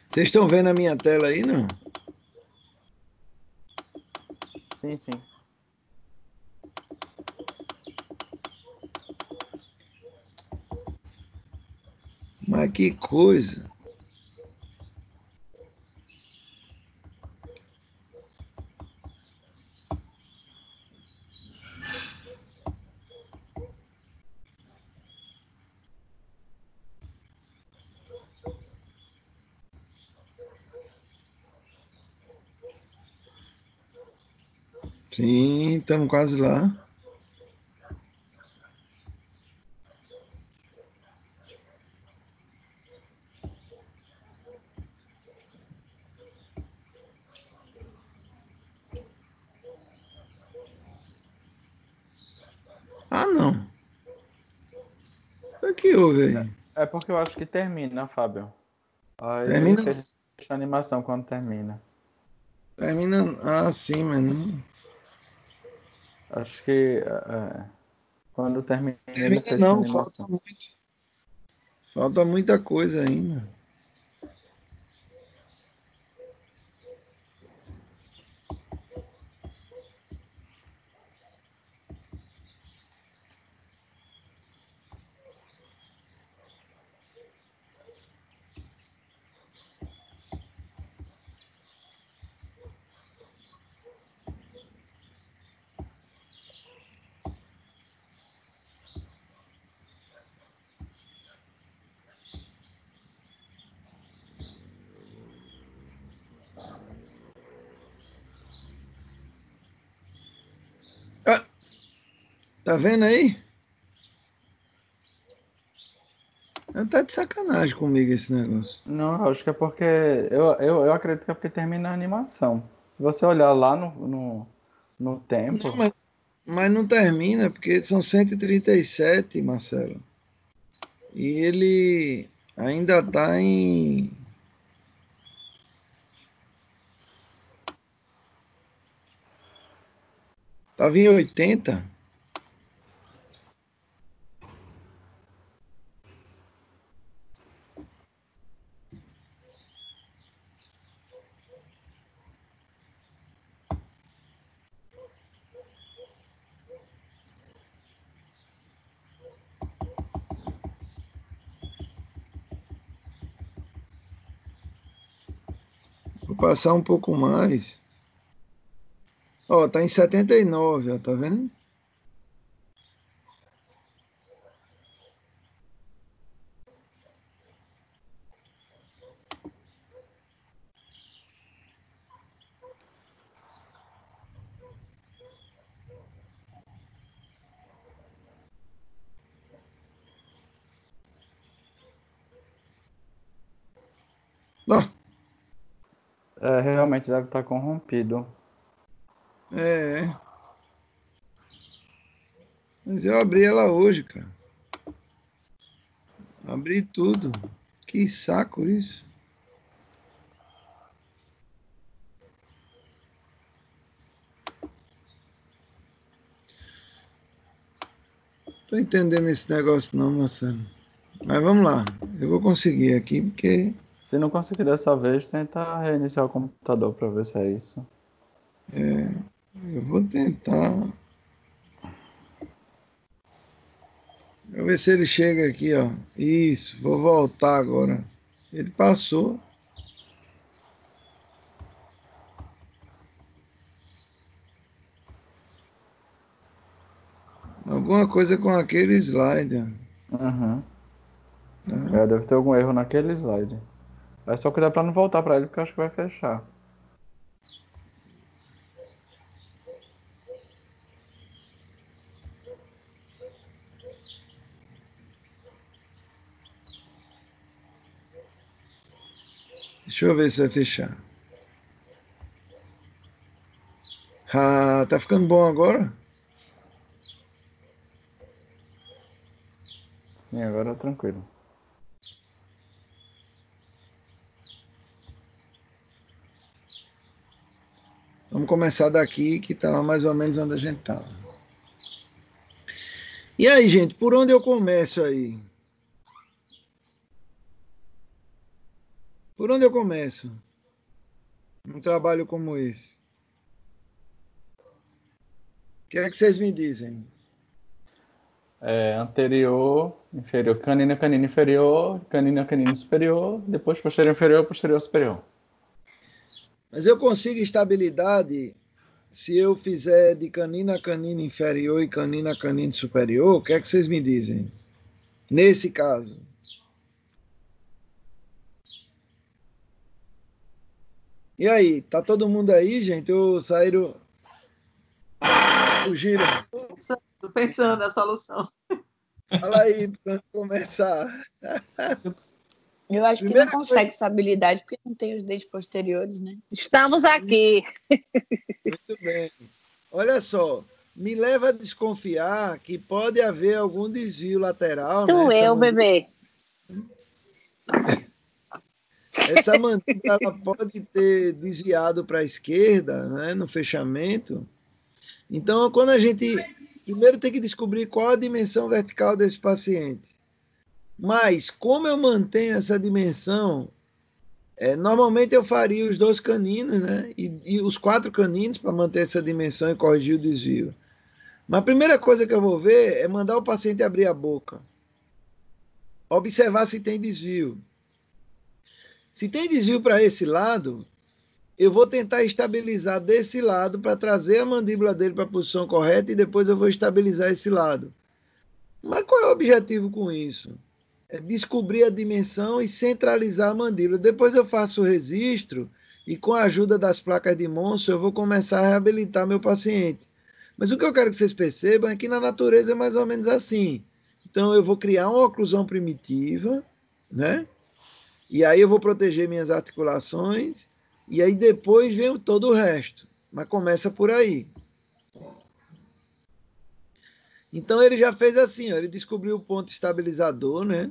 Vocês estão vendo a minha tela aí, não? Sim, sim. Mas que coisa. Sim, estamos quase lá. Ah, não. O que houve aí? É porque eu acho que termina, Fábio. Aí ele Termina? fecha a animação quando termina. Termina. Ah, sim, mas não. Acho que quando termina ele Termina fecha a não, falta animação. muito. Falta muita coisa ainda. Ah, tá vendo aí? Tá de sacanagem comigo esse negócio. Não, eu acho que é porque. Eu acredito que é porque termina a animação. Se você olhar lá no Não, tempo. mas não termina, porque são 137, Marcelo. E ele ainda está em. Estava em 80. Vou passar um pouco mais. Ó, tá em 79, ó, tá vendo? realmente deve estar corrompido. É. Mas eu abri ela hoje, cara. Abri tudo. Que saco isso. Tô entendendo esse negócio não, Marcelo. Mas vamos lá. Eu vou conseguir aqui, porque Se não conseguir dessa vez, tenta reiniciar o computador para ver se é isso. eu vou tentar. Vou ver se ele chega aqui, ó. Isso, vou voltar agora. Ele passou. Alguma coisa com aquele slide, ó. Uhum. Tá? Deve ter algum erro naquele slide. É só cuidar para não voltar para ele, porque eu acho que vai fechar. Deixa eu ver se vai fechar. Ah, tá ficando bom agora? Sim, agora é tranquilo. Vamos começar daqui, que tá mais ou menos onde a gente tava. E aí, gente, por onde eu começo aí? Por onde eu começo? Um trabalho como esse. O que é que vocês me dizem? Anterior, inferior, canino, canino inferior, canino, canino superior, depois posterior inferior, posterior superior. Mas eu consigo estabilidade se eu fizer de canino a canino inferior e canino a canino superior? O que é que vocês me dizem? Nesse caso. E aí, tá todo mundo aí, gente? Ou saíram, fugiram? Pensando na solução. Fala aí, para começar. Eu acho que não consegue estabilidade porque não tem os dentes posteriores, né? Estamos aqui. Muito bem. Olha só, me leva a desconfiar que pode haver algum desvio lateral, né? Eu, bebê. Essa mandíbula ela pode ter desviado para a esquerda, né, no fechamento. Então, quando a gente primeiro tem que descobrir qual a dimensão vertical desse paciente. Mas como eu mantenho essa dimensão, normalmente eu faria os 2 caninos, né, e os 4 caninos para manter essa dimensão e corrigir o desvio. Mas a primeira coisa que eu vou ver é mandar o paciente abrir a boca, observar se tem desvio. Se tem desvio para esse lado, eu vou tentar estabilizar desse lado para trazer a mandíbula dele para a posição correta e depois eu vou estabilizar esse lado. Mas qual é o objetivo com isso? É descobrir a dimensão e centralizar a mandíbula. Depois eu faço o registro e com a ajuda das placas de Monson eu vou começar a reabilitar meu paciente. Mas o que eu quero que vocês percebam é que na natureza é mais ou menos assim. Então eu vou criar uma oclusão primitiva, né? E aí eu vou proteger minhas articulações, e aí depois vem todo o resto. Mas começa por aí. Então ele já fez assim, ó, ele descobriu o ponto estabilizador, né?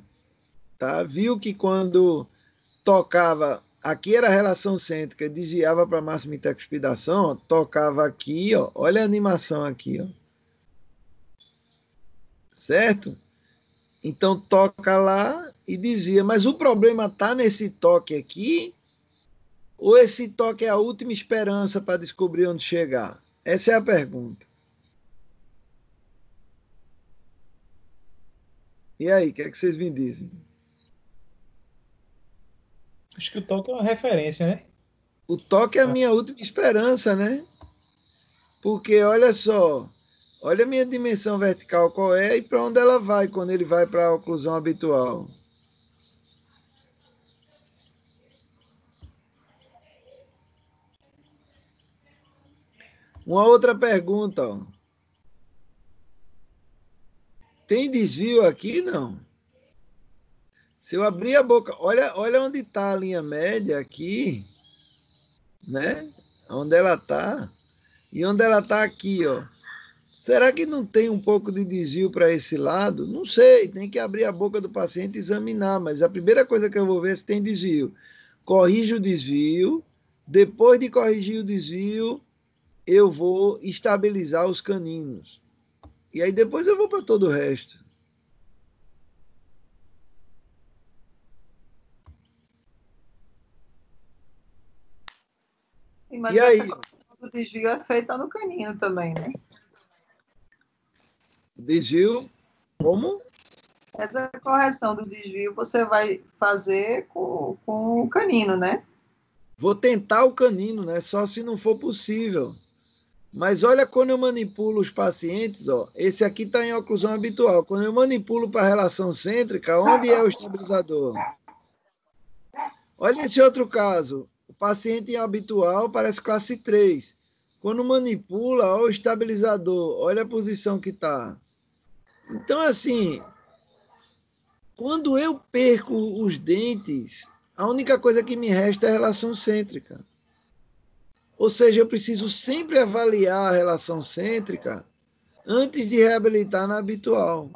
Tá? Viu que quando tocava, aqui era a relação cêntrica, desviava para a máxima intercuspidação, ó, tocava aqui, ó, olha a animação aqui, ó. Certo? Então toca lá e desvia. Mas o problema está nesse toque aqui, ou esse toque é a última esperança para descobrir onde chegar? Essa é a pergunta. E aí, o que é que vocês me dizem? Acho que o toque é uma referência, né? O toque é a minha última esperança, né? Porque olha só, olha a minha dimensão vertical qual é e para onde ela vai quando ele vai para a oclusão habitual. Uma outra pergunta, ó. Tem desvio aqui? Não. Se eu abrir a boca, olha onde está a linha média aqui. né? Onde ela está. E onde ela está aqui, ó. Será que não tem um pouco de desvio para esse lado? Não sei, tem que abrir a boca do paciente e examinar, mas a primeira coisa que eu vou ver é se tem desvio. Corrige o desvio, depois de corrigir o desvio, eu vou estabilizar os caninos. E aí depois eu vou para todo o resto. Mas E aí? o desvio é feito no canino também, né? Desvio, como? Essa correção do desvio você vai fazer com o canino, né? Vou tentar o canino, né? Só se não for possível. Mas olha, quando eu manipulo os pacientes, ó, esse aqui está em oclusão habitual. Quando eu manipulo para a relação cêntrica, onde é o estabilizador? Olha esse outro caso. O paciente em habitual parece classe 3. Quando manipula, olha o estabilizador. Olha a posição que está. Então, assim, quando eu perco os dentes, a única coisa que me resta é a relação cêntrica. Ou seja, eu preciso sempre avaliar a relação cêntrica antes de reabilitar na habitual.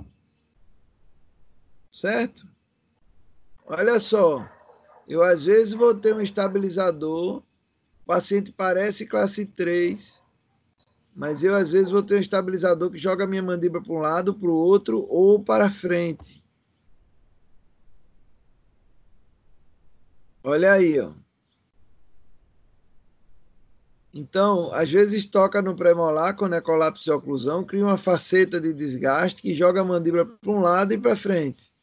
Certo? Olha só, eu às vezes vou ter um estabilizador, o paciente parece classe 3, mas eu às vezes vou ter um estabilizador que joga a minha mandíbula para um lado, para o outro ou para frente. Olha aí, ó. Então, às vezes toca no premolar, quando é colapso de oclusão, cria uma faceta de desgaste que joga a mandíbula para um lado e para frente.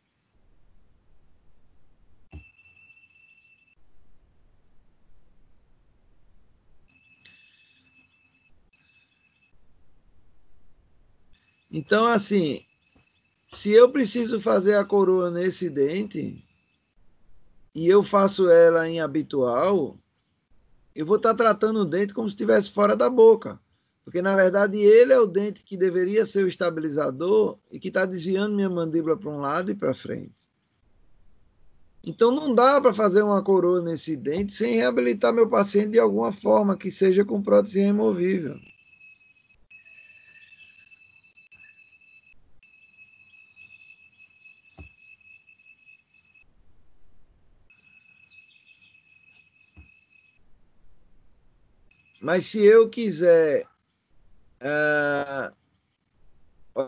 Então, assim, se eu preciso fazer a coroa nesse dente e eu faço ela em habitual, eu vou estar tratando o dente como se estivesse fora da boca. Porque, na verdade, ele é o dente que deveria ser o estabilizador e que está desviando minha mandíbula para um lado e para frente. Então, não dá para fazer uma coroa nesse dente sem reabilitar meu paciente de alguma forma, que seja com prótese removível. Mas se eu quiser...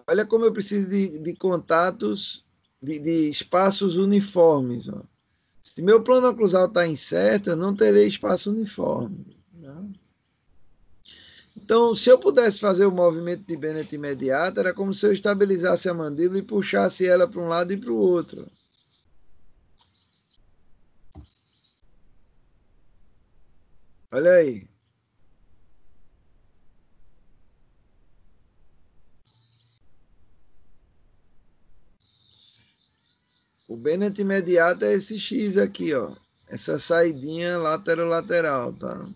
olha como eu preciso de contatos, de espaços uniformes. Ó. Se meu plano oclusal está incerto, eu não terei espaço uniforme. Não? Então, se eu pudesse fazer o movimento de Bennett imediato, era como se eu estabilizasse a mandíbula e puxasse ela para um lado e para o outro. Olha aí. O Bennett imediato é esse X aqui, ó. Essa saidinha lateral, tá?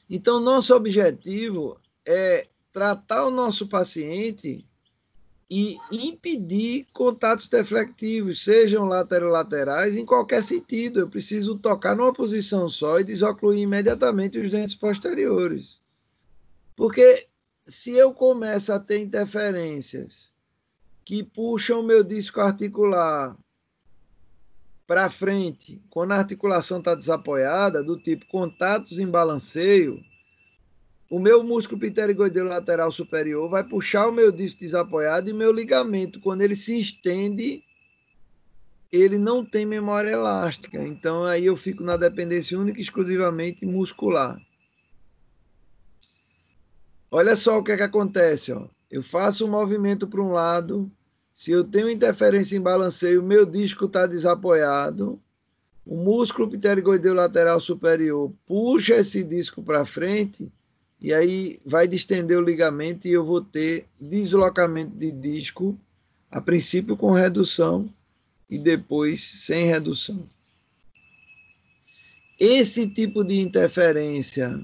Então, nosso objetivo é tratar o nosso paciente e impedir contatos deflectivos, sejam laterais, em qualquer sentido. Eu preciso tocar numa posição só e desocluir imediatamente os dentes posteriores. Porque se eu começo a ter interferências que puxam o meu disco articular para frente, quando a articulação está desapoiada, do tipo contatos em balanceio, o meu músculo pterigoideu lateral superior vai puxar o meu disco desapoiado e meu ligamento, quando ele se estende, ele não tem memória elástica. Então, aí eu fico na dependência única e exclusivamente muscular. Olha só o que acontece. Ó. Eu faço um movimento para um lado, se eu tenho interferência em balanceio, o meu disco está desapoiado, o músculo pterigoideu lateral superior puxa esse disco para frente, e aí vai distender o ligamento e eu vou ter deslocamento de disco, a princípio com redução e depois sem redução. esse tipo de interferência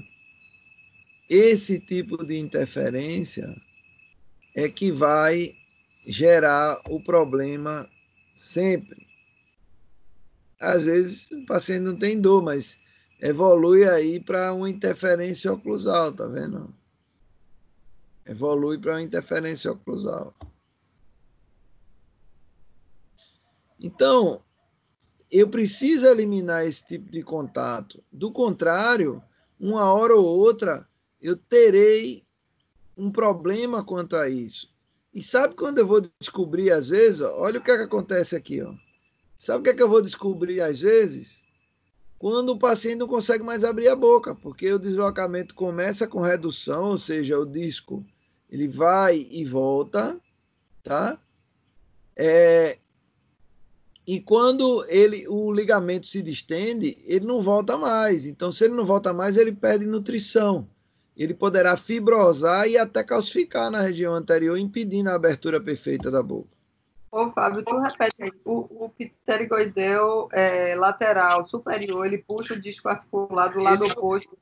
é que vai gerar o problema sempre. Às vezes o paciente não tem dor, mas evolui aí para uma interferência oclusal, tá vendo? Evolui para uma interferência oclusal. Então, eu preciso eliminar esse tipo de contato. Do contrário, uma hora ou outra, eu terei um problema quanto a isso. E sabe quando eu vou descobrir, às vezes? Olha o que é que acontece aqui. Ó. Sabe o que é que eu vou descobrir, às vezes? Quando o paciente não consegue mais abrir a boca, porque o deslocamento começa com redução, ou seja, o disco ele vai e volta, tá? E quando o ligamento se distende, ele não volta mais. Então, se ele não volta mais, ele perde nutrição. Ele poderá fibrosar e até calcificar na região anterior, impedindo a abertura perfeita da boca. Ô, Fábio, tu repete aí. O pterigoideu lateral superior, ele puxa o disco articular do lado oposto.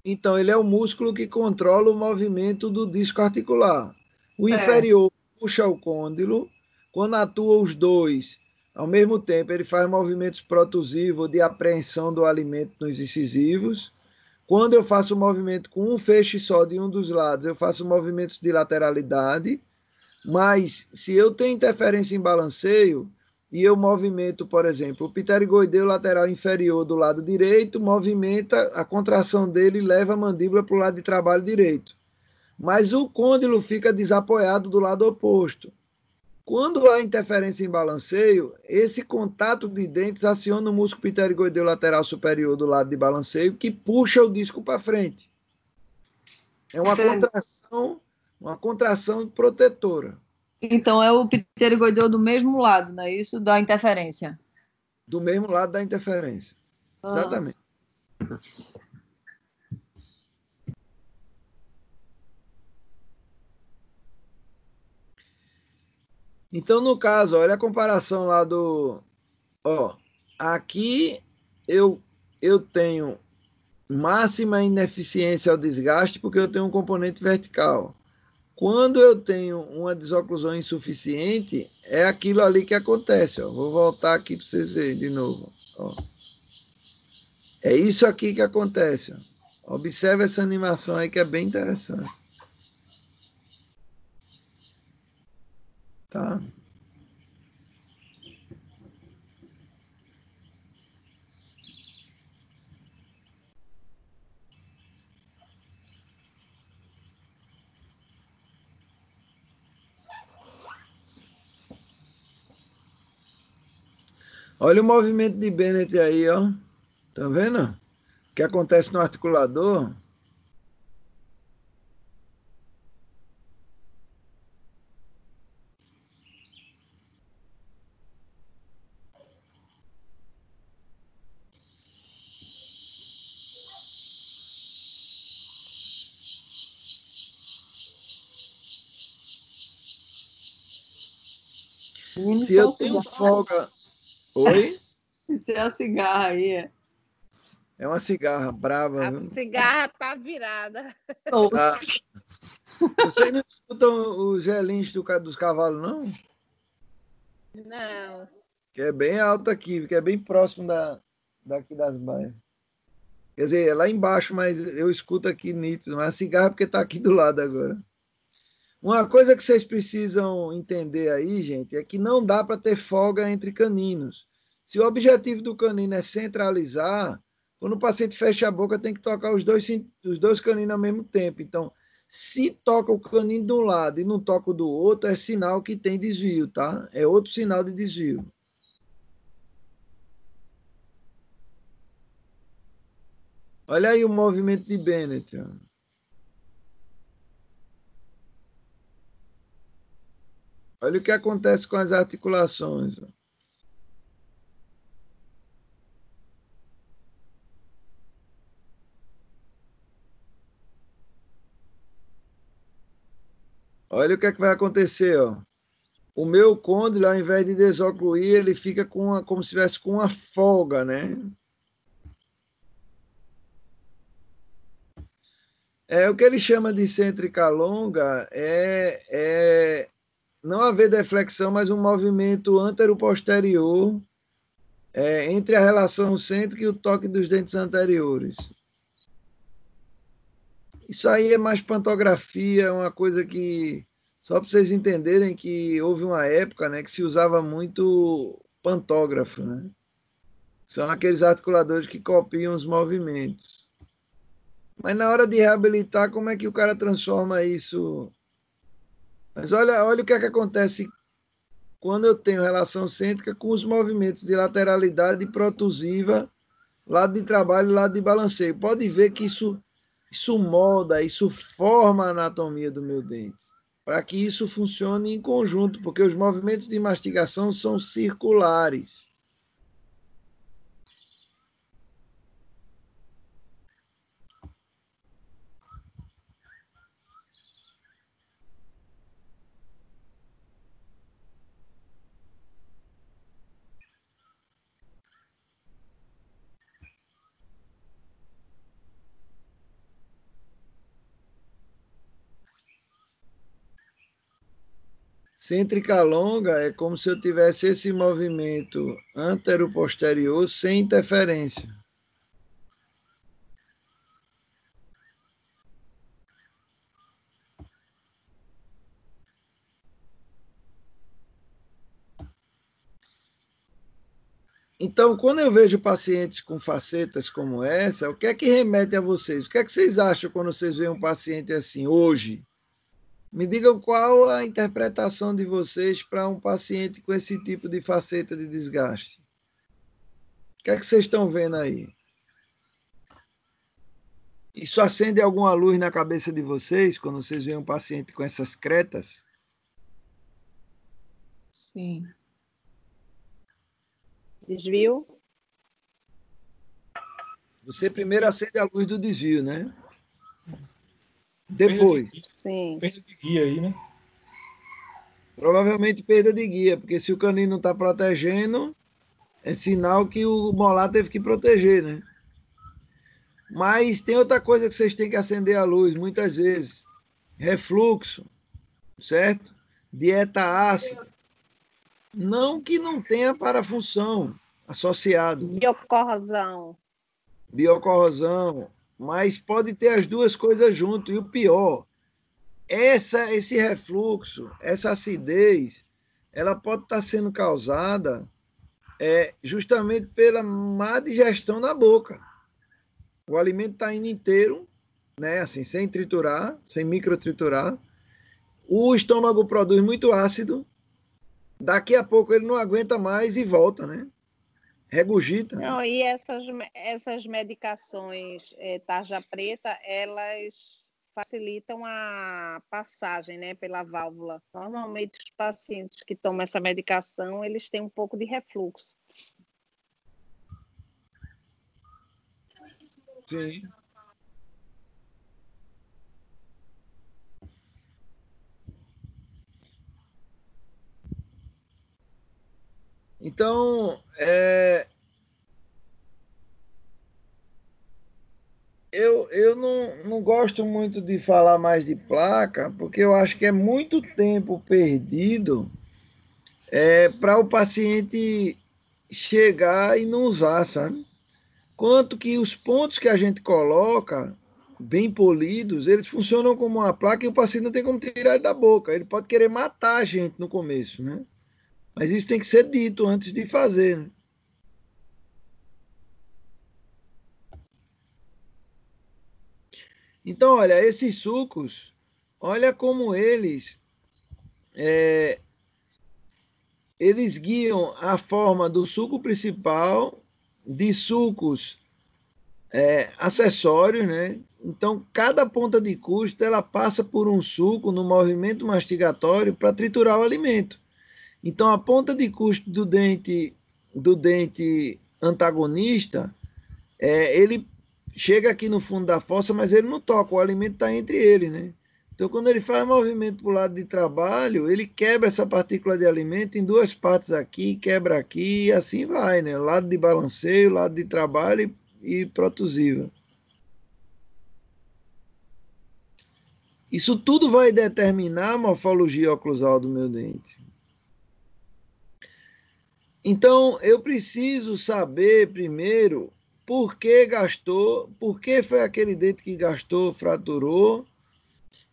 Então, ele é o músculo que controla o movimento do disco articular. O inferior puxa o côndilo. Quando atua os dois, ao mesmo tempo, ele faz movimentos protusivos de apreensão do alimento nos incisivos. Quando eu faço o movimento com um feixe só de um dos lados, eu faço movimentos de lateralidade. Mas, se eu tenho interferência em balanceio, e eu movimento, por exemplo, o pterigoideu lateral inferior do lado direito, movimenta, a contração dele leva a mandíbula para o lado de trabalho direito. Mas o côndilo fica desapoiado do lado oposto. Quando há interferência em balanceio, esse contato de dentes aciona o músculo pterigoideu lateral superior do lado de balanceio, que puxa o disco para frente. É uma contração protetora. Então, é o pterigoideu do mesmo lado, não é isso? Da interferência. Do mesmo lado da interferência. Exatamente. Então, no caso, olha a comparação lá do... Ó, aqui eu tenho máxima ineficiência ao desgaste porque eu tenho um componente vertical. Quando eu tenho uma desoclusão insuficiente, é aquilo ali que acontece. Ó. Vou voltar aqui para vocês verem de novo. Ó. É isso aqui que acontece. Ó. Observe essa animação aí que é bem interessante. Tá? Olha o movimento de Bennett aí, ó. Tá vendo? O que acontece no articulador? Se eu tenho folga... Oi? Isso é a cigarra aí. É uma cigarra brava. A cigarra tá virada. Tá. Vocês não escutam os gelinhos dos cavalos, não? Não. Que é bem alto aqui, que é bem próximo daqui das baias. Quer dizer, é lá embaixo, mas eu escuto aqui nítido. Mas a cigarra é porque está aqui do lado agora. Uma coisa que vocês precisam entender aí, gente, é que não dá para ter folga entre caninos. Se o objetivo do canino é centralizar, quando o paciente fecha a boca, tem que tocar os dois caninos ao mesmo tempo. Então, se toca o canino de um lado e não toca o do outro, é sinal que tem desvio, tá? É outro sinal de desvio. Olha aí o movimento de Bennett. Ó. Olha o que acontece com as articulações. Ó. Olha o que é que vai acontecer. Ó. O meu côndilo, ao invés de desocluir, ele fica como se estivesse com uma folga, né? O que ele chama de cêntrica longa é não haver deflexão, mas um movimento antero-posterior entre a relação cêntrica e o toque dos dentes anteriores. Isso aí é mais pantografia, uma coisa que, só para vocês entenderem que houve uma época, né, que se usava muito pantógrafo, né? São aqueles articuladores que copiam os movimentos. Mas na hora de reabilitar, como é que o cara transforma isso? Mas olha o que é que acontece quando eu tenho relação cêntrica com os movimentos de lateralidade protusiva, lado de trabalho e lado de balanceio. Pode ver que isso molda, isso forma a anatomia do meu dente, para que isso funcione em conjunto, porque os movimentos de mastigação são circulares. Cêntrica longa é como se eu tivesse esse movimento antero-posterior sem interferência. Então, quando eu vejo pacientes com facetas como essa, o que é que remete a vocês? O que é que vocês acham quando vocês veem um paciente assim, hoje? Me digam qual a interpretação de vocês para um paciente com esse tipo de faceta de desgaste. O que é que vocês estão vendo aí? Isso acende alguma luz na cabeça de vocês quando vocês veem um paciente com essas cretas? Sim. Desvio? Você primeiro acende a luz do desvio, né? Depois. Sim. Perda de guia aí, né? Provavelmente perda de guia, porque se o canino não está protegendo, é sinal que o molar teve que proteger, né? Mas tem outra coisa que vocês têm que acender a luz, muitas vezes. Refluxo, certo? Dieta ácida. Não que não tenha parafunção associado. Biocorrosão. Mas pode ter as duas coisas junto. E o pior, esse refluxo, essa acidez, ela pode estar sendo causada justamente pela má digestão na boca. O alimento está indo inteiro, né, assim, sem triturar, sem microtriturar. O estômago produz muito ácido. Daqui a pouco ele não aguenta mais e volta, né? Regurgita. Não, e essas medicações tarja preta, elas facilitam a passagem, né, pela válvula. Normalmente os pacientes que tomam essa medicação, eles têm um pouco de refluxo. Sim. Então, eu não gosto muito de falar mais de placa, porque eu acho que é muito tempo perdido para o paciente chegar e não usar, sabe? Quanto que os pontos que a gente coloca, bem polidos, eles funcionam como uma placa e o paciente não tem como tirar ele da boca. Ele pode querer matar a gente no começo, né? Mas isso tem que ser dito antes de fazer, né? Então, olha, esses sucos, olha como eles guiam a forma do suco principal, de sucos acessórios, né? Então, cada ponta de custo, ela passa por um suco no movimento mastigatório para triturar o alimento. Então, a ponta de custo do dente antagonista, ele chega aqui no fundo da fossa, mas ele não toca, o alimento está entre ele, né? Então, quando ele faz movimento para o lado de trabalho, ele quebra essa partícula de alimento em duas partes aqui, quebra aqui, e assim vai, né? Lado de balanceio, lado de trabalho e protusiva. Isso tudo vai determinar a morfologia oclusal do meu dente. Então, eu preciso saber primeiro por que gastou, por que foi aquele dente que gastou, fraturou,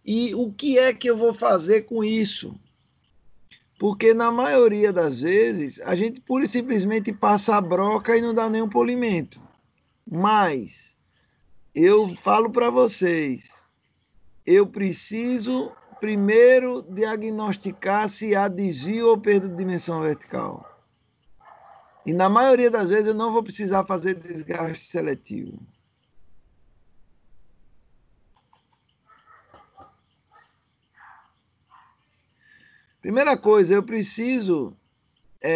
e o que é que eu vou fazer com isso. Porque na maioria das vezes, a gente pura e simplesmente passa a broca e não dá nenhum polimento. Mas, eu falo para vocês, eu preciso primeiro diagnosticar se há desvio ou perda de dimensão vertical. E na maioria das vezes eu não vou precisar fazer desgaste seletivo. Primeira coisa, eu preciso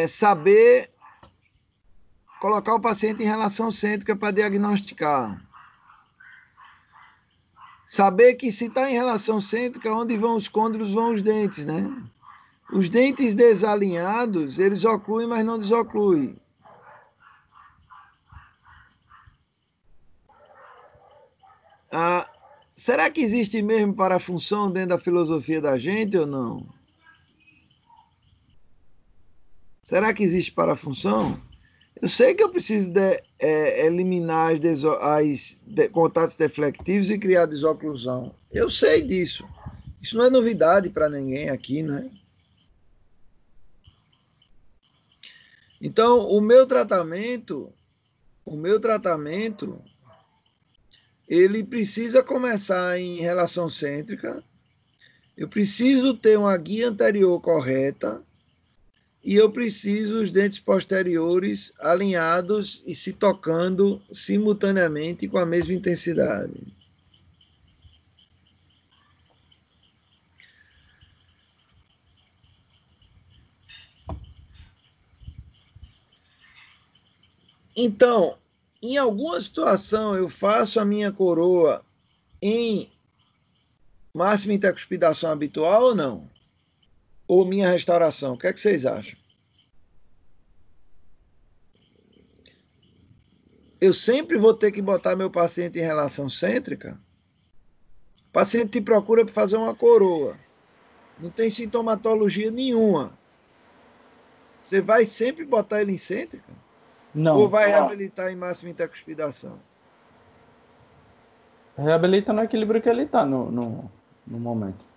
saber colocar o paciente em relação cêntrica para diagnosticar. Saber que se está em relação cêntrica, onde vão os côndilos, vão os dentes, né? Os dentes desalinhados, eles ocluem, mas não desocluem. Será que existe mesmo parafunção dentro da filosofia da gente ou não? Será que existe parafunção? Eu sei que eu preciso eliminar contatos deflectivos e criar desoclusão. Eu sei disso. Isso não é novidade para ninguém aqui, né? Então, o meu tratamento, ele precisa começar em relação cêntrica. Eu preciso ter uma guia anterior correta. E eu preciso os dentes posteriores alinhados e se tocando simultaneamente com a mesma intensidade. Então, em alguma situação eu faço a minha coroa em máxima intercuspidação habitual ou não? Ou minha restauração? O que é que vocês acham? Eu sempre vou ter que botar meu paciente em relação cêntrica? O paciente te procura para fazer uma coroa. Não tem sintomatologia nenhuma. Você vai sempre botar ele em cêntrica? Não. Ou vai reabilitar em máxima intercuspidação? Reabilita no equilíbrio que ele está no momento.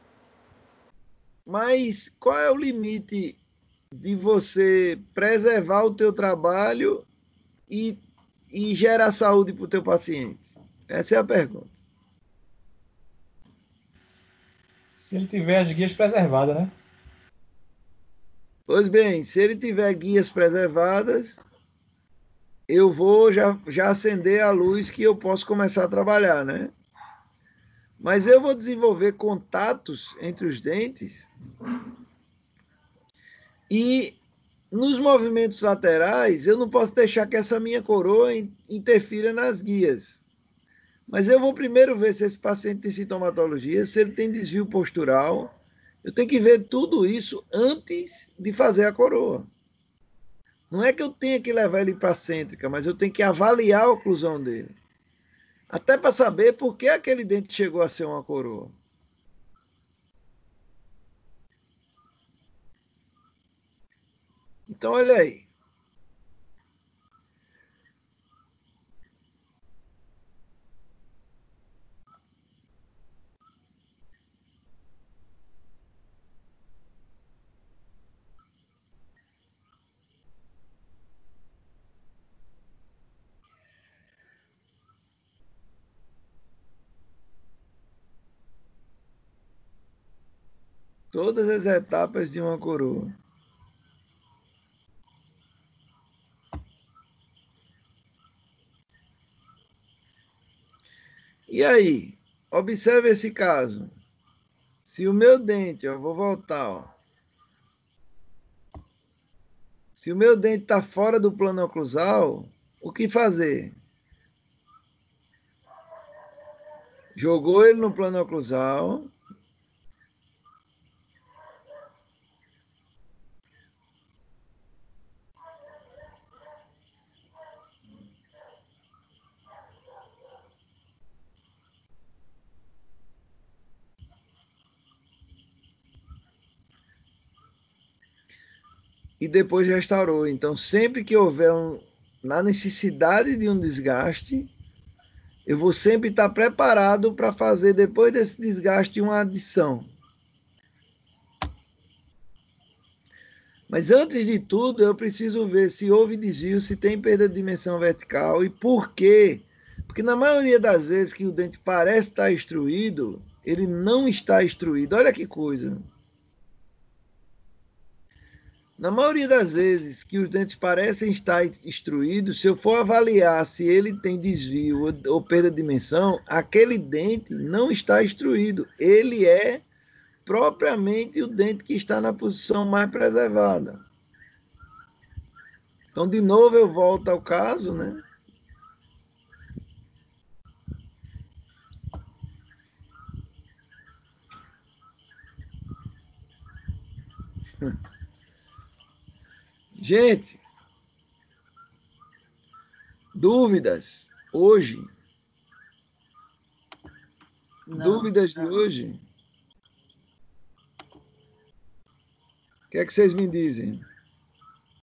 Mas qual é o limite de você preservar o teu trabalho e gerar saúde para o teu paciente? Essa é a pergunta. Se ele tiver as guias preservadas, né? Pois bem, se ele tiver guias preservadas, eu vou já acender a luz que eu posso começar a trabalhar, né? Mas eu vou desenvolver contatos entre os dentes e nos movimentos laterais eu não posso deixar que essa minha coroa interfira nas guias. Mas eu vou primeiro ver se esse paciente tem sintomatologia, se ele tem desvio postural. Eu tenho que ver tudo isso antes de fazer a coroa. Não é que eu tenha que levar ele para a cêntrica, mas eu tenho que avaliar a oclusão dele. Até para saber por que aquele dente chegou a ser uma coroa. Então, olha aí. Todas as etapas de uma coroa. E aí, observe esse caso. Se o meu dente, eu vou voltar, ó. Se o meu dente está fora do plano oclusal, o que fazer? Jogou ele no plano oclusal. e depois restaurou. Então, sempre que houver na necessidade de um desgaste, eu vou sempre estar preparado para fazer, depois desse desgaste, uma adição. Mas antes de tudo, eu preciso ver se houve desvio, se tem perda de dimensão vertical e por quê. Porque na maioria das vezes que o dente parece estar instruído, ele não está instruído. Olha que coisa. Na maioria das vezes que os dentes parecem estar instruídos, se eu for avaliar se ele tem desvio ou perda de dimensão, aquele dente não está instruído. Ele é propriamente o dente que está na posição mais preservada. Então, de novo, eu volto ao caso, né? Gente, dúvidas hoje? Não, Dúvidas de hoje? O que é que vocês me dizem?